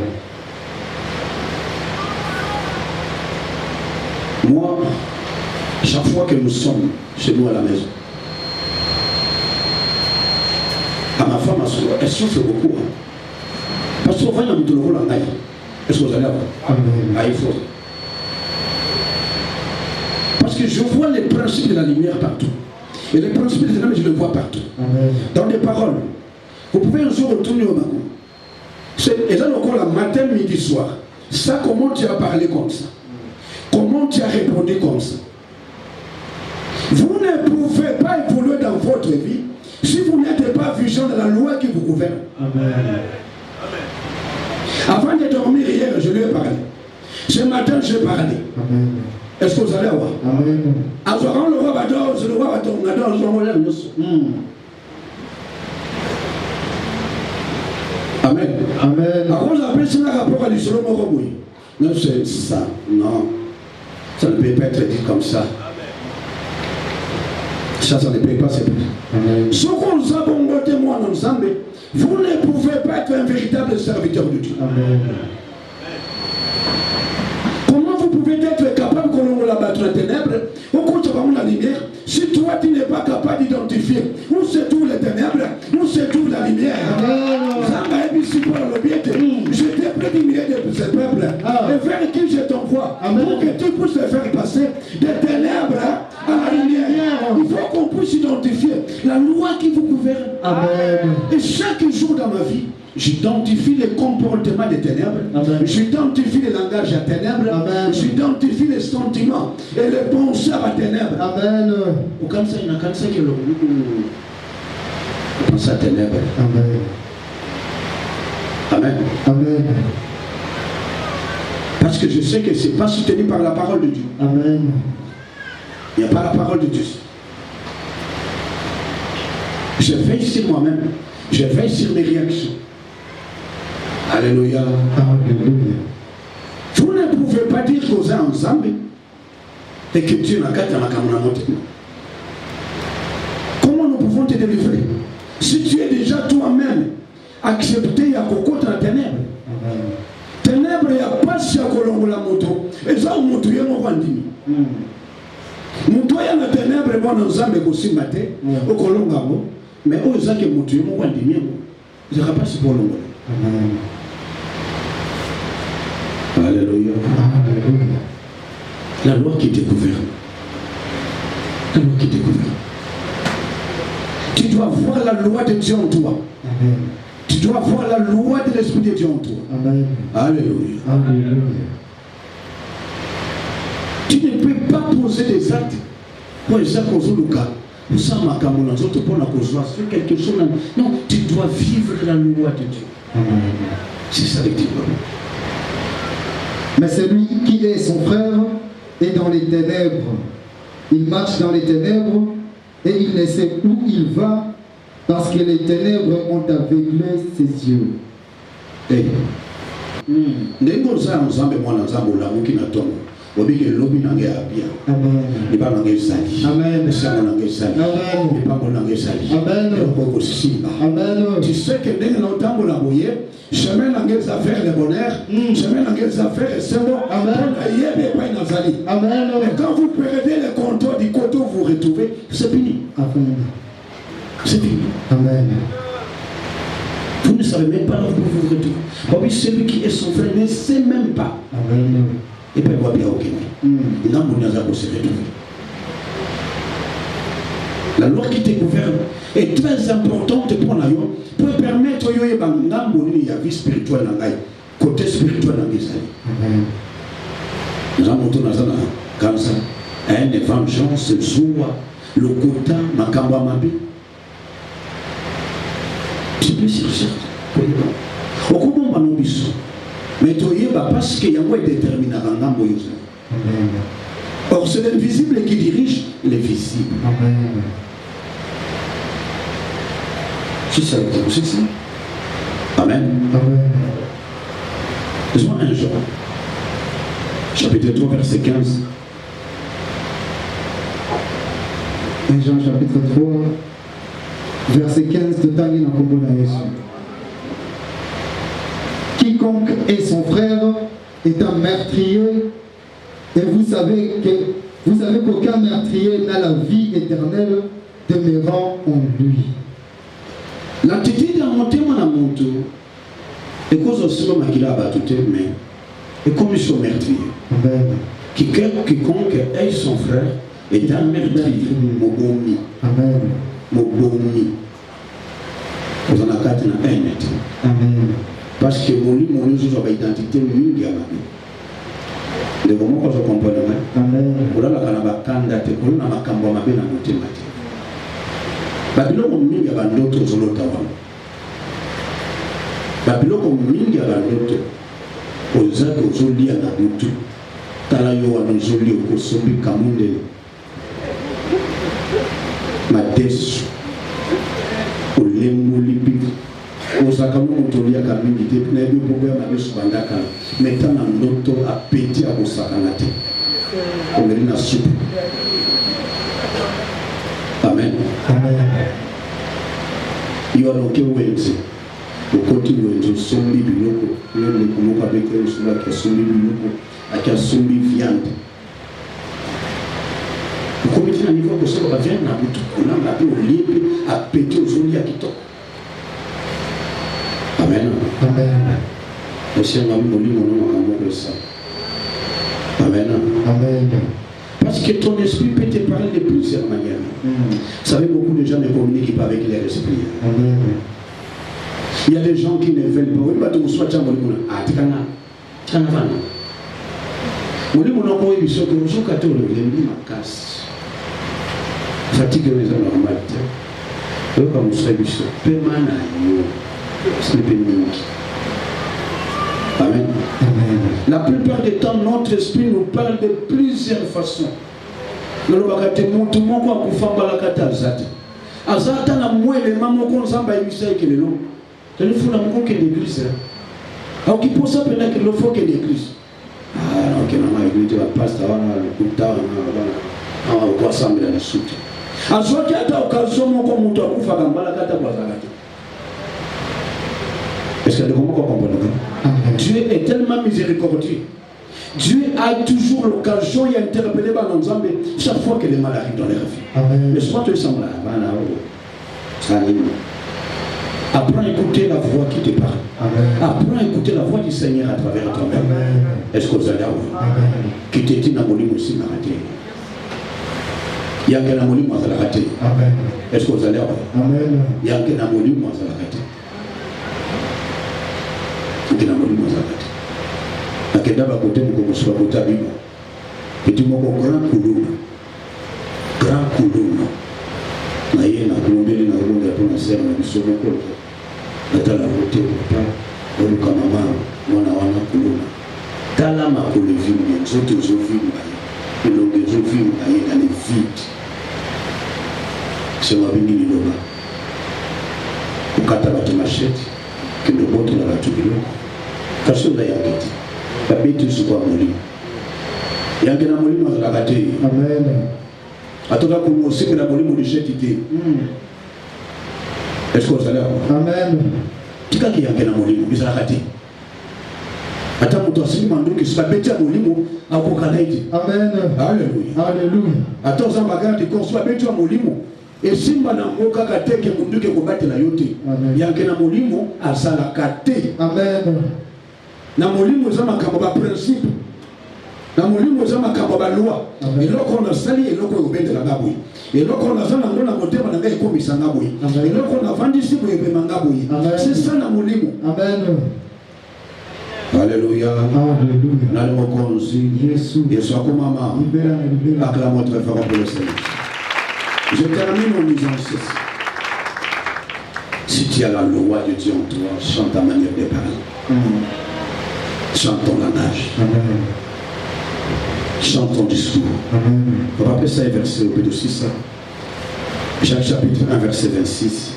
Moi, chaque fois que nous sommes chez nous à la maison, à ma femme, elle souffre beaucoup. Parce qu'on va y aller dans le rôle en aïe. Est-ce que vous allez avoir? Amen. Ah, il faut. Parce que je vois les principes de la lumière partout. Et les principes de la lumière, je les vois partout. Amen. Dans des paroles. Vous pouvez un jour retourner au Bakou. Et là, encore la matin, midi, soir. Ça, comment tu as parlé comme ça? Comment tu as répondu comme ça? Vous ne pouvez pas évoluer dans votre vie si vous n'êtes pas vigilant de la loi qui vous gouverne. Amen. Avant de dormir hier, je lui ai parlé. Ce matin, j'ai parlé. Amen. Est-ce que vous allez voir? Amen. Azorant le roi Bador, le roi Bador, on adore le roi Bador. Amen. Amen. Alors, j'appelle ça un rapport à l'islam au Roboui. Non, c'est ça. Non. Ça ne peut pas être dit comme ça. Ça ne peut pas se faire. Ce qu'on nous a bongoté, moi, ensemble, vous ne pouvez pas être un véritable serviteur de Dieu. Amen. Comment vous pouvez être capable, quand on la battre la ténèbres, au compte de la lumière, si toi tu n'es pas capable d'identifier où se trouvent les ténèbres, où se trouve la lumière? Je t'ai pris du milieu de ce peuple, et vers qui je t'envoie, pour que tu puisses te faire passer des ténèbres à la lumière. Il faut qu'on puisse identifier la loi qui vous gouverne. Amen. Et chaque jour dans ma vie, j'identifie les comportements des ténèbres, j'identifie les langages à ténèbres, j'identifie les sentiments et les pensées à ténèbres. Amen. Ou comme ça, il y a comme ça que le pense à ténèbres. Amen. Amen. Amen. Parce que je sais que ce n'est pas soutenu par la parole de Dieu. Amen. Il n'y a pas la parole de Dieu. Je veille sur moi-même. Je veille sur mes réactions. Alléluia. Alléluia. Vous ne pouvez pas dire que vous êtes ensemble et que Dieu n'a qu'à te monter. Comment nous pouvons te délivrer si tu es déjà toi-même accepté à cocotte dans la ténèbre? Ténèbres, il n'y a pas si à Colombo la moto. Et ça, on monte, il y a mon rendini. Moto, il y a la ténèbre, et bon, ensemble, et aussi matin, au Colombo. Mais eux, ils ont que mon Dieu, mon rendini, ils n'auront pas si Colombo. Alléluia. Alléluia. La loi qui te gouverne. La loi qui te gouverne. Tu dois voir la loi de Dieu en toi. Amen. Tu dois voir la loi de l'Esprit de Dieu en toi. Amen. Alléluia. Alléluia. Tu ne peux pas poser des actes pour les actes aux cas. Pour ça, ma camoufle, les autres pour la cause, sur quelque chose. Non, tu dois vivre la loi de Dieu. Amen. C'est ça le Dieu. Mais celui qui est son frère est dans les ténèbres. Il marche dans les ténèbres et il ne sait où il va Parce que les ténèbres ont aveuglé ses yeux. Nengo za nzambe mwana nzambe olamuki na tongo. Obike lobi nange abia. Amen. Liba nange sali. Amen. Sango nange sali. Amen. Liba nange sali. Amen. Loko simba. Amen. Tu sais que dès que tango la boye, chemin nange za faire le bonheur, chemin nange za faire le sebo. Amen. Yebe pa nazali. Amen. Et quand vous perdez le contrôle du côté où vous retrouvez, c'est fini. Amen. C'est fini. Amen. Vous ne savez même pas là où vous vous retrouvez. Oui, celui qui est son frère ne sait même pas. Amen. Et puis il va bien au Kenya. Il n'a pas de se retrouver. La loi qui te gouverne est très importante pour la loi, pour permettre de faire la vie spirituelle dans la côté spirituel dans les années. Nous avons tout comme ça. Un évangile, c'est le quota, ma kamba mabi. C'est plus cher. Au comment on a mais parce qu'il y a un déterminé dans la moyenne. Or, c'est l'invisible qui dirige les visibles. Amen. C'est ça, c'est ça. Amen. Amen. Laisse-moi un jour. Chapitre 3, verset 15. 1 Jean chapitre 3, verset 15 de Tangi na Kombo na Yesu. Quiconque est son frère est un meurtrier, et vous savez qu'aucun meurtrier n'a la vie éternelle demeurant en lui. L'attitude de monter mon amour, et cause aussi comme il a battu, mais et comme ils sont meurtriers. Amen. Quiconque est son frère est un meurtrier. Mobomi. Amen. Mobomi. Vous en avez quatre dans un net. Amen. Parce que mon livre a identité mingi à ma vie. De comment je comprends le mal. Amen. Pour la canaba candidate, pour la macamba ma belle à noter matin. Babylone mingi à d'autres zolotawan. Babylone mingi à d'autres. Aux actes aux olis à la boutou. Talayo à nos olis au Kosombi Kamunde. Ma déçu. Au Lemolipi. Osakamu mutolia kamini te na ebe bobo ma besu bandaka metana ndoto apeti a osakana te omeri na soupe. Amen. Amen. Yo anoke wenze okoti wenze sombi biloko yone kumoko avec sula ki sombi biloko akia sombi viande komiti na niveau ko so ba viande na butu kuna na pe olipe apeti ozoli ya kitoko. Amen. Amen. Monsieur m'a mis mon ça. Amen. Amen. Parce que ton esprit peut te parler de plusieurs manières. Vous savez, beaucoup de gens ne communiquent pas avec leur esprit. Amen. Il y a des gens qui ne veulent pas. Oui, bah tu sois tchamba le ah tu kana, tu kana vana. Mon Dieu, mon enfant est biso que nous sommes catholiques, les mille casse. Fatigue les gens normalité. Donc comme nous sommes biso, permanent. Amen. Amen. La plupart du temps, notre esprit nous parle de plusieurs façons. Nous avons tout le monde qui a fait la catastrophe. Azata na mwele mamo ko nzamba ibisa ke lelo. Tele funa mko ke l'église. Au qui pour ça peut-être qu'il faut que l'église. Ah, OK, maman église va pasteur wana le kuta wana. Ah, kwa sambela na suti. Azwa ki ata occasion moko mutu akufa kambala kata kwa zakati. Est-ce que vous comprenez? Dieu est tellement miséricordieux. Dieu a toujours l'occasion d'interpeller Bananzambe chaque fois que les mal arrivent dans leur vie. Mais soit tu es semblable, apprends à écouter la voix qui te parle. Apprends à écouter la voix du Seigneur à travers toi-même. Est-ce que vous allez avoir? Qui te dit Namolim aussi m'a raté. Il y a un Namolim qui m'a raté. Est-ce que vous allez avoir? Il y a un Namolim qui m'a raté. Kina mwalimu zakati akenda bakote mkomuswa kotabibu eti moko grand kuluna na yeye na kuombele na roho ya tuna sema bisomo kwa natala wote papa wale kama mama mwana wana kuluna tala makole vile zote zovile elonge zovile aye dans les vides c'est ma bini loba batubilo kasi oza yange te babeti sukwa molimo yange na molimo azalaka te atoka komosepela molimo lisheti te est-ce que ozali awa tikaki yange na molimo ezalaka te ata moto asimbi mandoki so babeti ya molimo akoka na ete alleluya ata oza bagarde corps so babeti ya molimo esimba nango kaka teke munduki ekobatela yo te yange na molimo azalaka te na molimo eza makambo baprincipe na molimo eza makambo baloi eloko nasali eloko ekobendela nga boye eloko naza nango na motema na ngai ekomisa nga boye eloko navandisi boye epema nga boye c'est ça na molimo Alléluia. Na le mokonzi Yesu akomama acclamons très fort pour le Seigneur. Je termine en disant ceci. Si tu as la loi de Dieu en toi, chante ta manière de parler. Chante ton langage. Chante ton discours. On va appeler ça un verset au P2 6. Jacques chapitre 1 verset 26.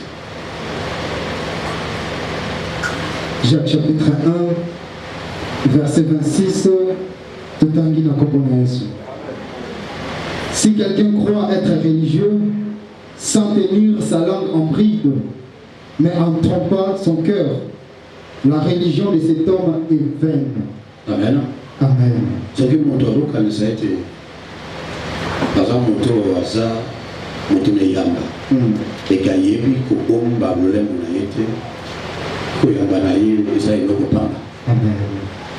Jacques chapitre 1 verset 26. Si quelqu'un croit être religieux sans tenir sa langue en bride, mais en trompant son cœur, la religion de cet homme est vaine. Amen. Amen. Ce que mon tour quand ça a été, par exemple, mon tour au hasard, mon tour de yamba, et quand il y a eu que bomba le lait mon aïté, que yamba naïe et ça il ne peut pas. Amen.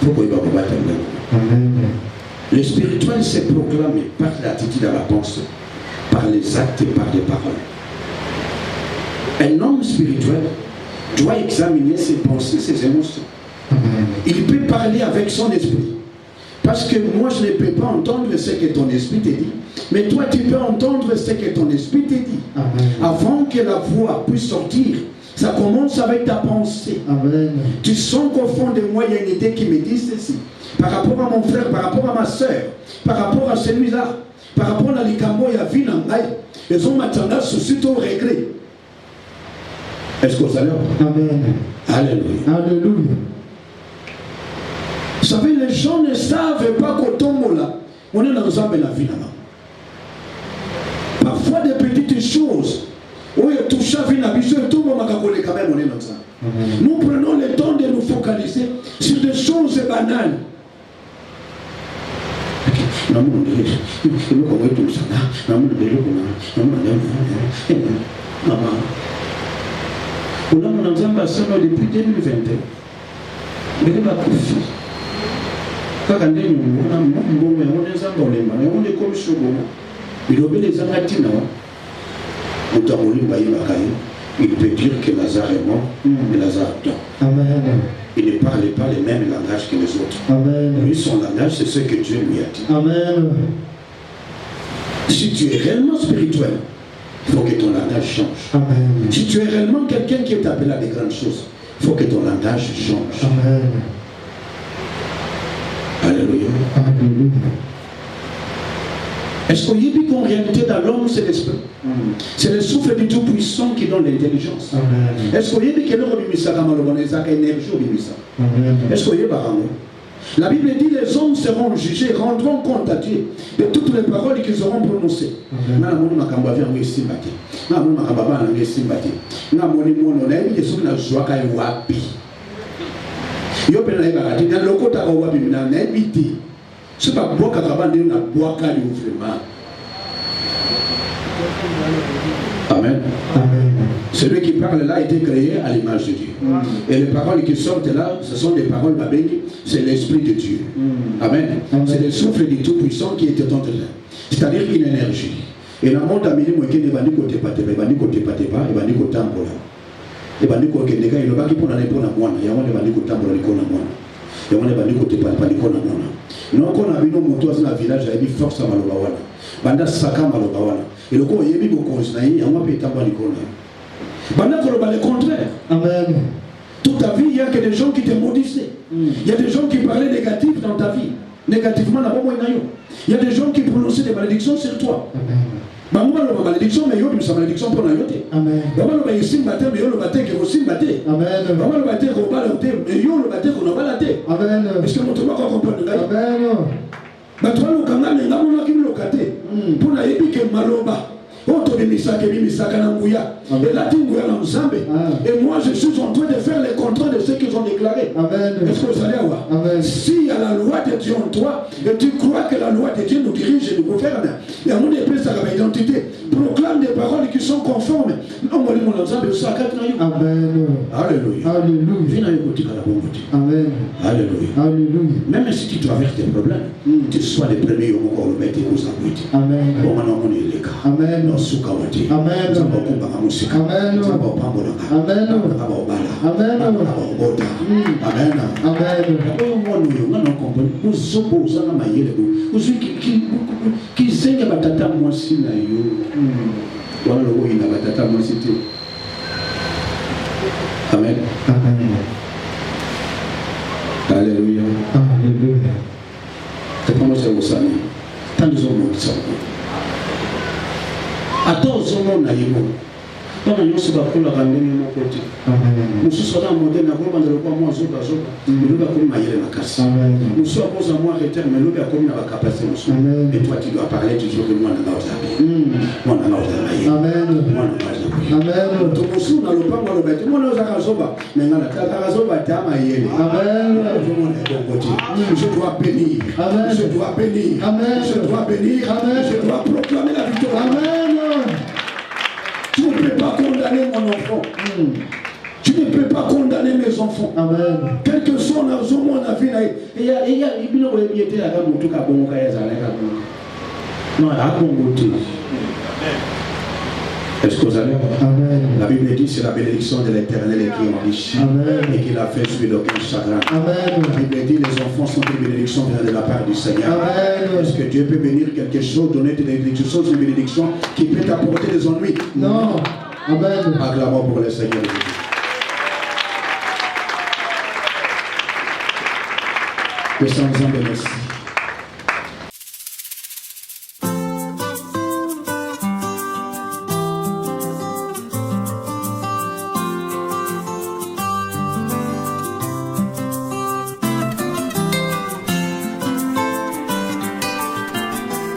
Faut qu'il va combattre le Amen. Le spirituel se proclame par l'attitude à la pensée, par les actes et par les paroles. Un homme spirituel doit examiner ses pensées, ses émotions. Amen. Il peut parler avec son esprit. Parce que moi, je ne peux pas entendre ce que ton esprit te dit. Mais toi, tu peux entendre ce que ton esprit te dit. Amen. Avant que la voix puisse sortir, ça commence avec ta pensée. Amen. Tu sens qu'au fond de moi, il y a une idée qui me dit ceci. Par rapport à mon frère, par rapport à ma soeur, par rapport à celui-là, par rapport à l'Ikambo et à Vinangaï, ils ont maintenant suscité au regret. Est-ce que vous allez? Amen. Alléluia. Alléluia. Vous savez, les gens ne savent pas qu'au tombeau là, on est dans la vie là. Parfois des petites choses, où il touche à vie là, tout le monde a quand même on est dans ça. Nous prenons le temps de nous focaliser sur des choses banales. Depuis 2021, il peut dire que Lazare est mort, mais Lazare dort. Amen. Il ne parlait pas les mêmes langages que les autres. Amen. Lui, son langage, c'est ce que Dieu lui a dit. Amen. Si tu es réellement spirituel, il faut que ton langage change. Amen. Si tu es réellement quelqu'un qui est appelé à des grandes choses, il faut que ton langage change. Amen. Alléluia. Alléluia. Est-ce qu'on dit qu'en réalité dans l'homme c'est l'esprit? C'est le souffle du Tout-Puissant qui donne l'intelligence. Est-ce qu'on dit que l'homme est énergie? Est-ce qu'on dit que la Bible dit les hommes seront jugés, rendront compte à Dieu de toutes les paroles qu'ils auront prononcées. Amen. Amen. Celui qui parle là a été créé à l'image de Dieu. Et les paroles qui sortent là, ce sont des paroles babénies, c'est l'esprit de Dieu. Amen. C'est le souffle du Tout-Puissant qui est dedans. C'est-à-dire une énergie. Et dans le monde amené, moi qui ne vais pas côté pas, il va côté pas, il va côté temple. Il va côté des gars, il va qui pour aller pour la moine, il va côté temple, il va moine. Il va côté pas, il va moine. Non, quand on a vu nos motos dans le village, il y a une force à Malobawana. Banda Saka Malobawana. Et le coup, il y a eu beaucoup de choses, il y a un peu de temps à l'école. Banda Koloba, le contraire. Amen. Toute ta vie, il y a que des gens qui te maudissaient. Il y a des gens qui parlaient négatif dans ta vie. Négativement, il y a des gens qui prononçaient des malédictions sur toi. Amen. la malédiction, mais yo, sa malédiction pour la yote. Amen. Maman le ici matin, mais yo le matin qui aussi matin. Amen. Maman le matin qu'on va la thé, mais yo le matin qu'on va la thé. Amen. Est-ce que mon toit va comprendre? Amen. Bah toi le kanga mais ngamona qui le kate. Pour la épi que maloba. Auto de misaka et misaka n'angouya. Et là tu ngouya na Nzambe. Et moi je suis en train de faire les contrats de ceux qu'ils ont déclaré. Amen. Est-ce que vous allez avoir? Amen. Si y a la loi de Dieu en toi et tu crois que la loi de Dieu nous dirige et nous gouverne, et à mon épée ça va identité. Proclame des paroles qui sont conformes. Non, moi mon Nzambe ça quatre na. Amen. Alléluia. Alléluia. Viens à écouter la bonne côté. Amen. Alléluia. Alléluia. Même si tu traverses des problèmes, tu sois les premiers au monde le mettre aux aboutis. Amen. Bon maintenant on est les cas. Amen. Sukawati. Amen. Zamba kumba musika. Amen. Zamba pambolanga. Amen. Zamba obala. Amen. Zamba obota. Amen. Amen. Oyo mwana oyo ngana comprendre uzobo uzanga mayele bo. Uzu ki zenga batata mwasi na yo. Wala lobo ina batata mwasi te. Amen. Amen. Alléluia. Alléluia. C'est pas moi c'est ça. Tant de hommes qui sont. Attends aux hommes naïmo. Quand on se bat pour la ramener mon côté. Nous sommes dans le modèle, nous avons le roi moi zoba zoba. Nous avons comme maïle la casse. Nous sommes à moi réterne, mais nous avons comme la capacité. Et toi tu dois parler toujours de moi dans la moi dans la Amen. moi dans la Amen. tout le monde dans le pas moi le bête. Moi dans la zoba. Mais dans la zoba tu as maïle. Amen. Je dois bénir. Amen. Je dois bénir. Amen. Je dois bénir. Amen. Je dois proclamer la victoire. Amen. Tu ne peux pas condamner mon enfant. Tu ne peux pas condamner mes enfants. Amen. Quel que soit mon avis, il y a est-ce que vous allez voir? Amen. La Bible dit c'est la bénédiction de l'Éternel qui enrichit et qui l'a fait suivre aucun chagrin. Amen. La Bible dit les enfants sont des bénédictions de la part du Seigneur. Amen. Est-ce que Dieu peut bénir quelque chose, donner des bénédictions, une bénédiction qui peut t'apporter des ennuis? Non. Amen. Acclamons pour le Seigneur. Que sans en merci.